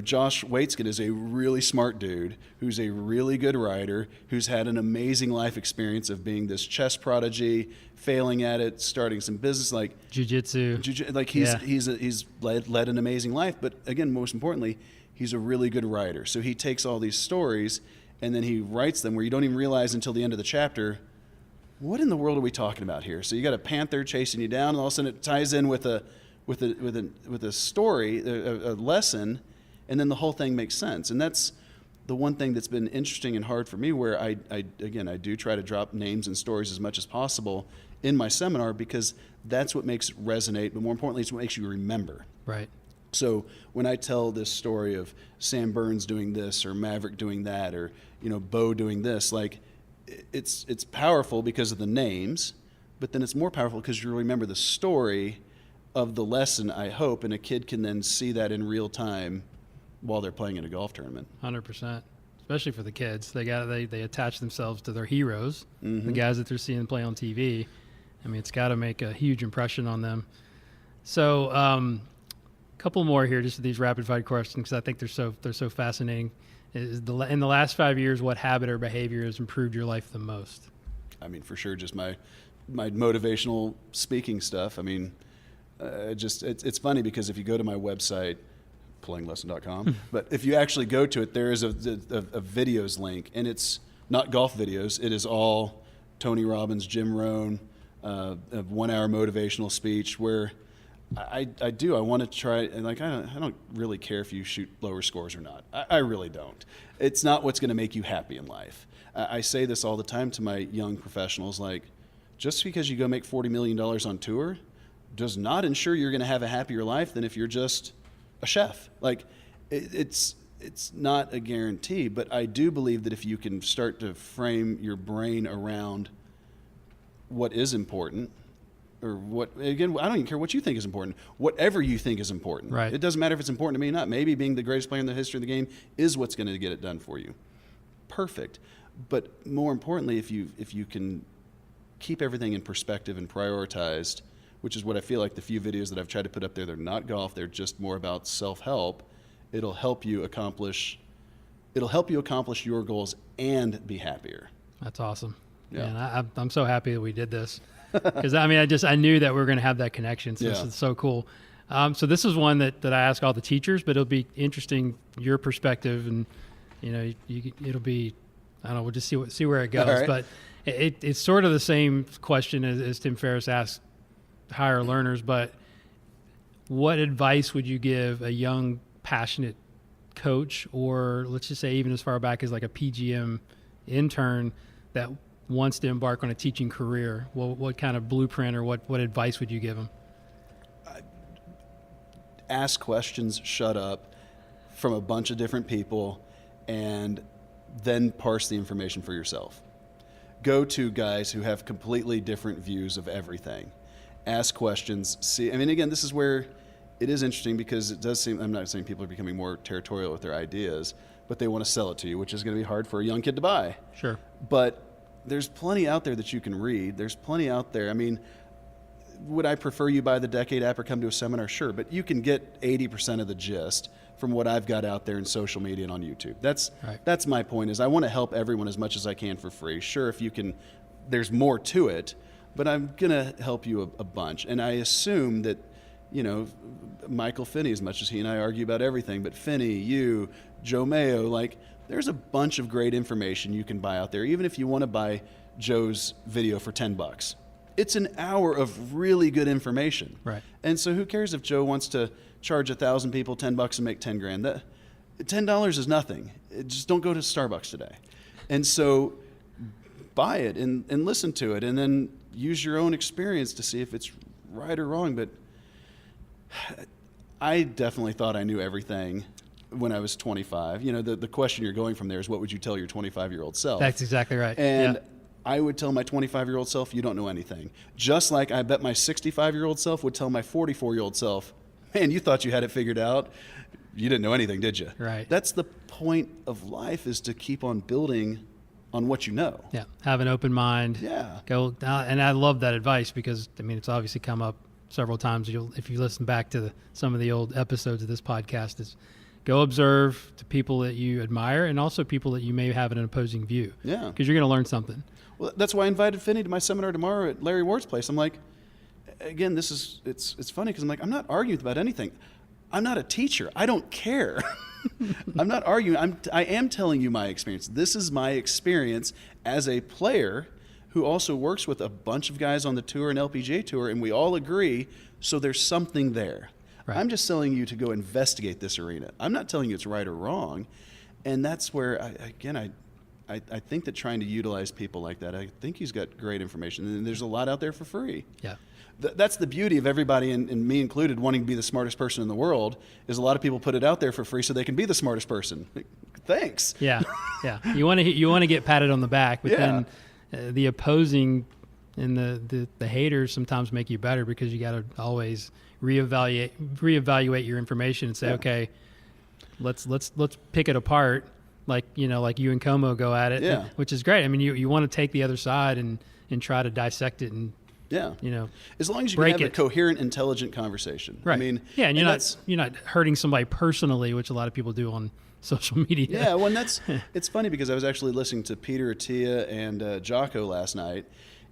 Josh Waitzkin is a really smart dude who's a really good writer, who's had an amazing life experience of being this chess prodigy, failing at it, starting some business like jiu-jitsu. He's led an amazing life, but again, most importantly, he's a really good writer. So he takes all these stories and then he writes them where you don't even realize until the end of the chapter, what in the world are we talking about here? So you got a panther chasing you down, and all of a sudden it ties in with a story, a lesson. And then the whole thing makes sense. And that's the one thing that's been interesting and hard for me, where I do try to drop names and stories as much as possible in my seminar, because that's what makes it resonate, but more importantly, it's what makes you remember. Right. So when I tell this story of Sam Burns doing this, or Maverick doing that, or Bo doing this, it's powerful because of the names, but then it's more powerful because you remember the story of the lesson, I hope, and a kid can then see that in real time while they're playing in a golf tournament. 100%. Especially for the kids. They attach themselves to their heroes, Mm-hmm. the guys that they're seeing play on TV. I mean, it's got to make a huge impression on them. So, a couple more here, just these rapid fire questions, because I think they're so fascinating. In the last 5 years, what habit or behavior has improved your life the most? I mean, for sure, just my motivational speaking stuff. I mean, it's funny because if you go to my website, playinglesson.com, but if you actually go to it, there is a videos link, and it's not golf videos. It is all Tony Robbins, Jim Rohn, a 1-hour motivational speech where I want to try, and I don't really care if you shoot lower scores or not. I really don't. It's not what's going to make you happy in life. I say this all the time to my young professionals, just because you go make $40 million on tour does not ensure you're going to have a happier life than if you're just a chef. It's not a guarantee, but I do believe that if you can start to frame your brain around what is important, or what, again, I don't even care what you think is important, whatever you think is important. Right. It doesn't matter if it's important to me or not. Maybe being the greatest player in the history of the game is what's going to get it done for you. Perfect. But more importantly, if you can keep everything in perspective and prioritized, which is what I feel like the few videos that I've tried to put up there, they're not golf, they're just more about self-help. It'll help you accomplish your goals and be happier. That's awesome. Yeah. Man, I'm so happy that we did this, because I knew that we were going to have that connection. So This is so cool. So this is one that I ask all the teachers, but it'll be interesting, your perspective, and it'll be, I don't know, we'll just see where it goes. Right. But it's sort of the same question as Tim Ferriss asked higher learners, but what advice would you give a young, passionate coach, or let's just say even as far back as like a PGM intern that wants to embark on a teaching career? What kind of blueprint or what advice would you give them? ask questions, shut up from a bunch of different people, and then parse the information for yourself. Go to guys who have completely different views of everything. Ask questions. See, I mean, again, this is where it is interesting because it does seem, I'm not saying people are becoming more territorial with their ideas, but they want to sell it to you, which is going to be hard for a young kid to buy. Sure. But there's plenty out there that you can read. There's plenty out there. I mean, would I prefer you buy the Decade app or come to a seminar? Sure, but you can get 80% of the gist from what I've got out there in social media and on YouTube. That's my point, is I want to help everyone as much as I can for free. Sure, if you can, there's more to it, but I'm going to help you a bunch. And I assume that, you know, Michael Finney, as much as he and I argue about everything, but Finney, you, Joe Mayo, like, there's a bunch of great information you can buy out there, even if you want to buy Joe's video for $10. It's an hour of really good information. Right. And so who cares if Joe wants to charge 1,000 people $10 and make 10 grand? That $10 is nothing. Just don't go to Starbucks today. And so buy it and listen to it, and then use your own experience to see if it's right or wrong. But I definitely thought I knew everything when I was 25. You know, the question you're going from there is, what would you tell your 25-year-old self? That's exactly right. And yeah. I would tell my 25-year-old self, you don't know anything. Just like I bet my 65-year-old self would tell my 44-year-old self, man, you thought you had it figured out. You didn't know anything, did you? Right. That's the point of life, is to keep on building on what you know. Yeah. Have an open mind. Yeah. Go. And I love that advice because, I mean, it's obviously come up several times. If you listen back to some of the old episodes of this podcast, is go observe the people that you admire and also people that you may have an opposing view. Yeah. Because you're going to learn something. Well, that's why I invited Finney to my seminar tomorrow at Larry Ward's place. I'm like, again, it's funny because I'm like, I'm not arguing about anything. I'm not a teacher. I don't care. I'm not arguing. I am telling you my experience. This is my experience as a player who also works with a bunch of guys on the tour and LPGA tour, and we all agree, so there's something there. Right. I'm just telling you to go investigate this arena. I'm not telling you it's right or wrong. And that's where, I think that trying to utilize people like that, I think he's got great information. And there's a lot out there for free. Yeah. That's the beauty of everybody, and me included, wanting to be the smartest person in the world, is a lot of people put it out there for free so they can be the smartest person. Thanks. Yeah. Yeah. You want to get patted on the back, but then the opposing and the haters sometimes make you better, because you got to always reevaluate your information and say, okay, let's pick it apart. Like you and Como go at it, which is great. I mean, you want to take the other side and try to dissect it and, as long as you can have a coherent, intelligent conversation. Right. I mean, and you're not hurting somebody personally, which a lot of people do on social media. Yeah, well, it's funny because I was actually listening to Peter Attia and Jocko last night,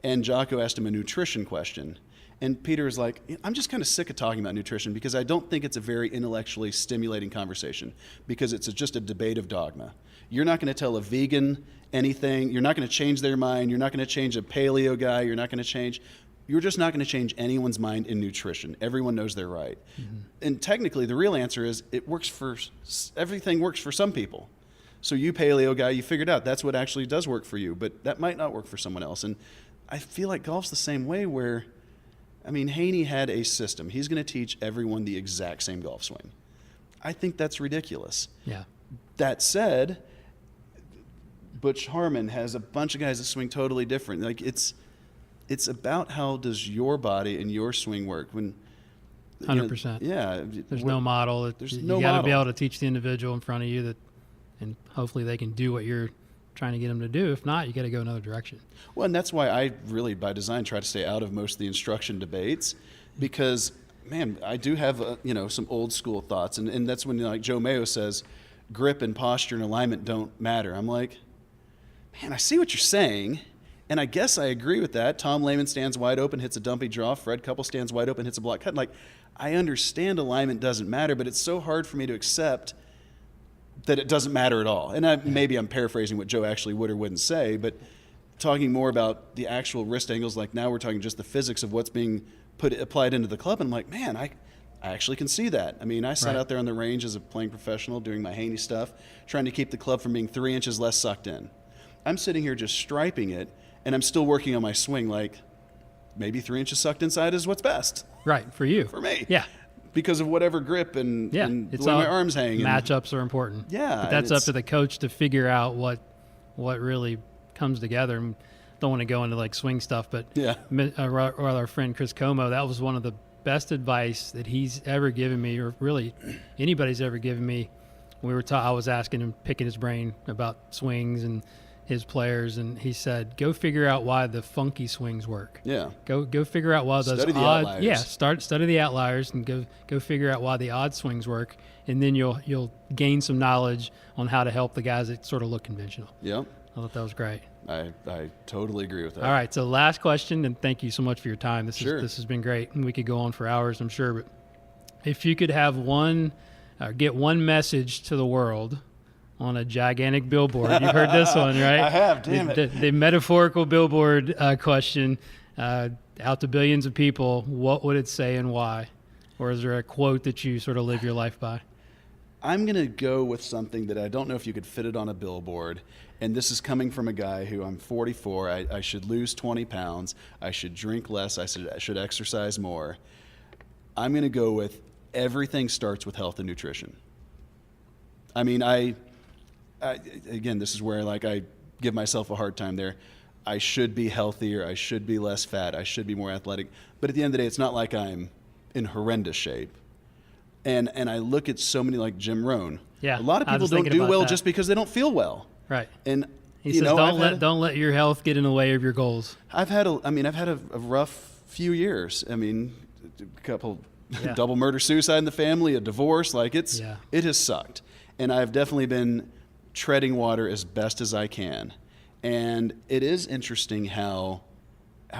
and Jocko asked him a nutrition question. And Peter was like, I'm just kind of sick of talking about nutrition because I don't think it's a very intellectually stimulating conversation, because it's just a debate of dogma. You're not going to tell a vegan anything. You're not going to change their mind. You're not going to change a paleo guy. You're just not going to change anyone's mind in nutrition. Everyone knows they're right. Mm-hmm. And technically, the real answer is everything works for some people. So you paleo guy, you figured out that's what actually does work for you, but that might not work for someone else. And I feel like golf's the same way, where, I mean, Haney had a system. He's going to teach everyone the exact same golf swing. I think that's ridiculous. Yeah. That said, Butch Harmon has a bunch of guys that swing totally different. Like, it's about how does your body and your swing work. 100%. Yeah. There's no model. You got to be able to teach the individual in front of you and hopefully they can do what you're trying to get them to do. If not, you got to go another direction. Well, and that's why I really, by design, try to stay out of most of the instruction debates, because, man, I do have some old school thoughts, and that's when, like, Joe Mayo says grip and posture and alignment don't matter. I'm like, man, I see what you're saying, and I guess I agree with that. Tom Lehman stands wide open, hits a dumpy draw. Fred Couple stands wide open, hits a block cut. Like, I understand alignment doesn't matter, but it's so hard for me to accept that it doesn't matter at all. And maybe I'm paraphrasing what Joe actually would or wouldn't say, but talking more about the actual wrist angles, like now we're talking just the physics of what's being applied into the club, and I'm like, man, I actually can see that. I mean, I sat out there on the range as a playing professional doing my Haney stuff, trying to keep the club from being 3 inches less sucked in. I'm sitting here just striping it, and I'm still working on my swing, like maybe 3 inches sucked inside is what's best. Right, for you. For me. Yeah. because of whatever grip and the it's way all, my arm's hanging. matchups are important. Yeah, but that's up to the coach to figure out what really comes together. And don't want to go into like swing stuff, but or our friend Chris Como, that was one of the best advice that he's ever given me, or really anybody's ever given me. I was asking him, picking his brain about swings and his players, and he said, go figure out why the funky swings work. Yeah. Go figure out why those study the odd outliers. Yeah, study the outliers and go figure out why the odd swings work, and then you'll gain some knowledge on how to help the guys that sort of look conventional. Yep. I thought that was great. I totally agree with that. All right, so last question, and thank you so much for your time. This has been great, and we could go on for hours, I'm sure. But if you could have get one message to the world on a gigantic billboard, you've heard this one, right? I have. Damn it. The metaphorical billboard question out to billions of people. What would it say and why? Or is there a quote that you sort of live your life by? I'm going to go with something that I don't know if you could fit it on a billboard. And this is coming from a guy who, I'm 44. I should lose 20 pounds. I should drink less. I should exercise more. I'm going to go with everything starts with health and nutrition. I mean, again, this is where I give myself a hard time there. I should be healthier. I should be less fat. I should be more athletic. But at the end of the day, it's not like I'm in horrendous shape. And I look at so many like Jim Rohn. Yeah, a lot of people don't do well just because they don't feel well. Right. And he says, don't let your health get in the way of your goals. I've had a rough few years. I mean, a couple double murder, suicide in the family, a divorce. It has sucked. And I've definitely been treading water as best as I can. And it is interesting how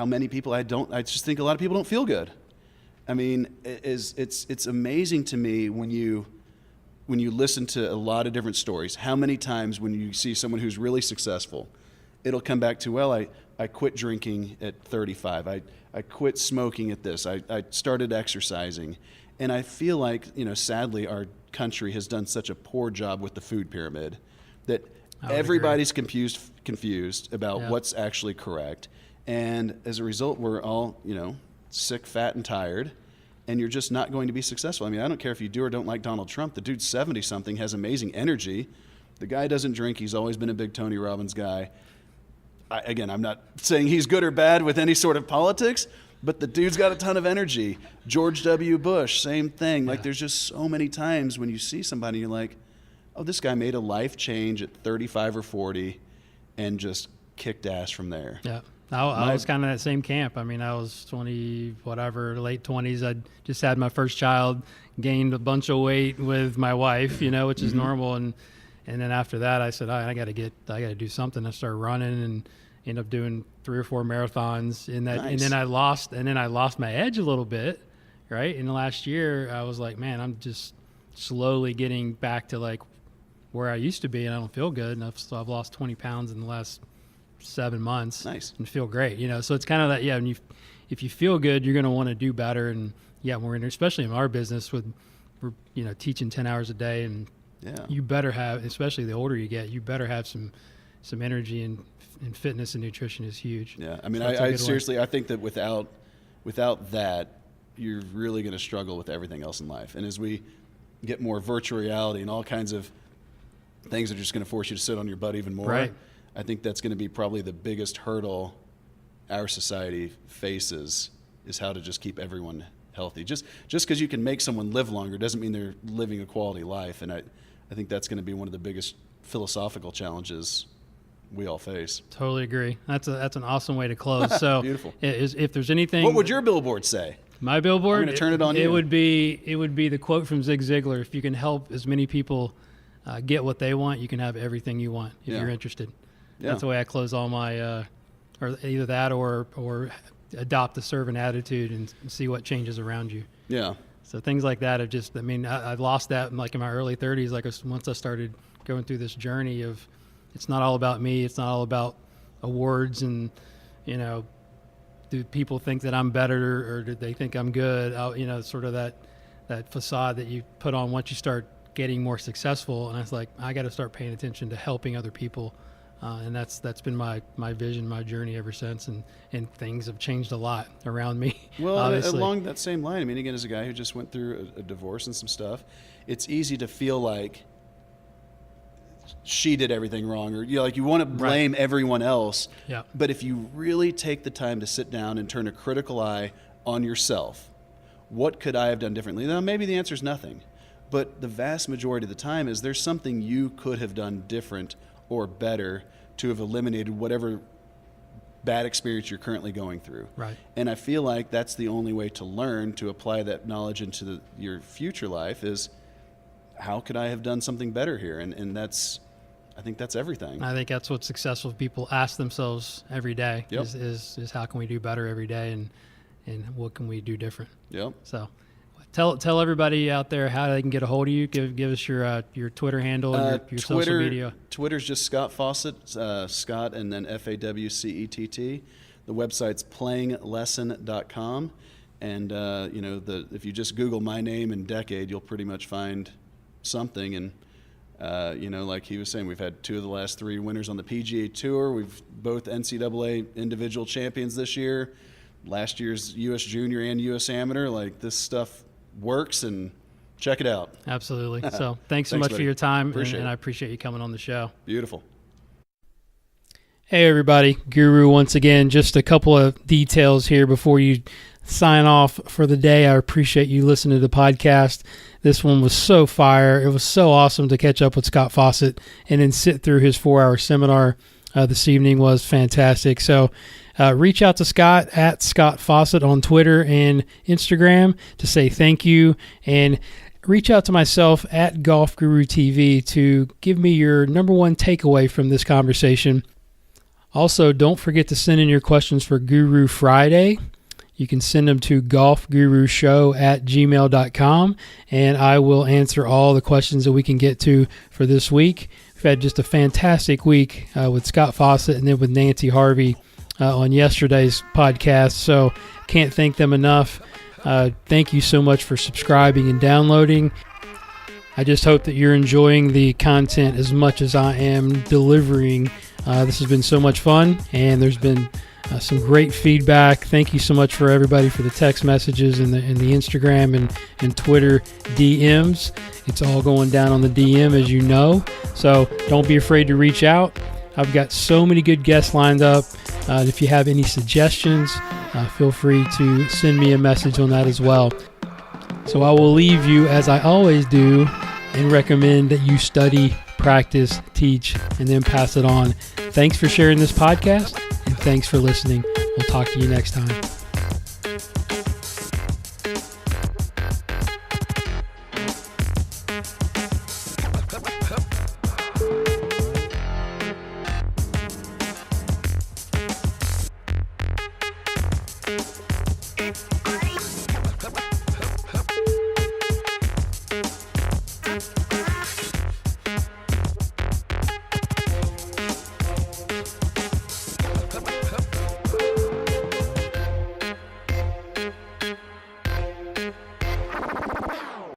many people I just think a lot of people don't feel good. I mean, it's amazing to me when you listen to a lot of different stories, how many times when you see someone who's really successful, it'll come back to, well, I quit drinking at 35. I quit smoking at this. I started exercising. And I feel like, sadly, our country has done such a poor job with the food pyramid that everybody's confused about what's actually correct. And as a result, we're all, sick, fat, and tired. And you're just not going to be successful. I mean, I don't care if you do or don't like Donald Trump. The dude's 70-something, has amazing energy. The guy doesn't drink. He's always been a big Tony Robbins guy. I'm not saying he's good or bad with any sort of politics, but the dude's got a ton of energy. George W. Bush, same thing. There's just so many times when you see somebody, you're like, oh, this guy made a life change at 35 or 40 and just kicked ass from there. Yeah. I was kind of in that same camp. I mean, I was 20, whatever, late 20s. I just had my first child, gained a bunch of weight with my wife, which is normal. And then after that, I said, I got to do something. I started running and ended up doing 3 or 4 marathons in that. Nice. And then I lost my edge a little bit, right? In the last year, I was like, man, I'm just slowly getting back to where I used to be, and I don't feel good. And I've lost 20 pounds in the last 7 months. Nice. And feel great, so it's kind of that, and if you feel good, you're going to want to do better. And especially in our business we're teaching 10 hours a day, and you better have, especially the older you get, you better have some energy, and fitness and nutrition is huge. Yeah. I mean, I seriously, I think that without that, you're really going to struggle with everything else in life. And as we get more virtual reality and all kinds of things that are just going to force you to sit on your butt even more, right. I think that's going to be probably the biggest hurdle our society faces, is how to just keep everyone healthy. Just because you can make someone live longer doesn't mean they're living a quality life. And I think that's going to be one of the biggest philosophical challenges we all face. Totally agree. That's an awesome way to close. So beautiful. If there's anything, what would your billboard say? My billboard? I'm going to turn it on you. It would be the quote from Zig Ziglar: if you can help as many people get what they want, you can have everything you want if you're interested. Yeah. That's the way I close all my, or either that or adopt a servant attitude and see what changes around you. Yeah. So things like that have just, I lost that in my early 30s. Once I started going through this journey of, it's not all about me. It's not all about awards and, do people think that I'm better or do they think I'm good? Sort of that facade that you put on once you start getting more successful. And I was like, I got to start paying attention to helping other people And that's been my vision, my journey ever since, and things have changed a lot around me. Well, obviously. along that same line, I mean, again, as a guy who just went through a divorce and some stuff, it's easy to feel like she did everything wrong, or you want to blame everyone else. Yeah. But if you really take the time to sit down and turn a critical eye on yourself, what could I have done differently? Now, maybe the answer is nothing, but the vast majority of the time is there's something you could have done different or better to have eliminated whatever bad experience you're currently going through. Right. And I feel like that's the only way to learn, to apply that knowledge into your future life, is how could I have done something better here? And I think that's everything. I think that's what successful people ask themselves every day. Yep. is how can we do better every day, and what can we do different? Yep. So tell everybody out there how they can get a hold of you. Give us your Twitter handle and your social media. Twitter's just Scott Fawcett, Scott and then Fawcett. The website's playinglesson.com. And if you just Google my name and decade, you'll pretty much find something. And like he was saying, we've had 2 of the last 3 winners on the PGA Tour. We've both NCAA individual champions this year. Last year's U.S. Junior and U.S. Amateur. Like, this stuff works, and check it out. Absolutely. So thanks so much buddy. for your time, Appreciate and it. I appreciate you coming on the show. Beautiful. Hey everybody, Guru once again. Just a couple of details here before you sign off for the day. I appreciate you listening to the podcast. This one was so fire. It was so awesome to catch up with Scott Fawcett and then sit through his 4-hour seminar this evening. Was fantastic. So reach out to Scott at Scott Fawcett on Twitter and Instagram to say thank you, and reach out to myself at Golf Guru TV to give me your number one takeaway from this conversation. Also, don't forget to send in your questions for Guru Friday. You can send them to golfgurushow@gmail.com, and I will answer all the questions that we can get to for this week. We've had just a fantastic week with Scott Fawcett and then with Nancy Harvey on yesterday's podcast, so can't thank them enough. Thank you so much for subscribing and downloading. I just hope that you're enjoying the content as much as I am delivering. This has been so much fun, and there's been some great feedback. Thank you so much for everybody for the text messages and the Instagram and Twitter DMs. It's all going down on the DM, as you know, so don't be afraid to reach out. I've got so many good guests lined up. If you have any suggestions, feel free to send me a message on that as well. So I will leave you, as I always do, and recommend that you study, practice, teach, and then pass it on. Thanks for sharing this podcast, and thanks for listening. We'll talk to you next time. We'll be right back.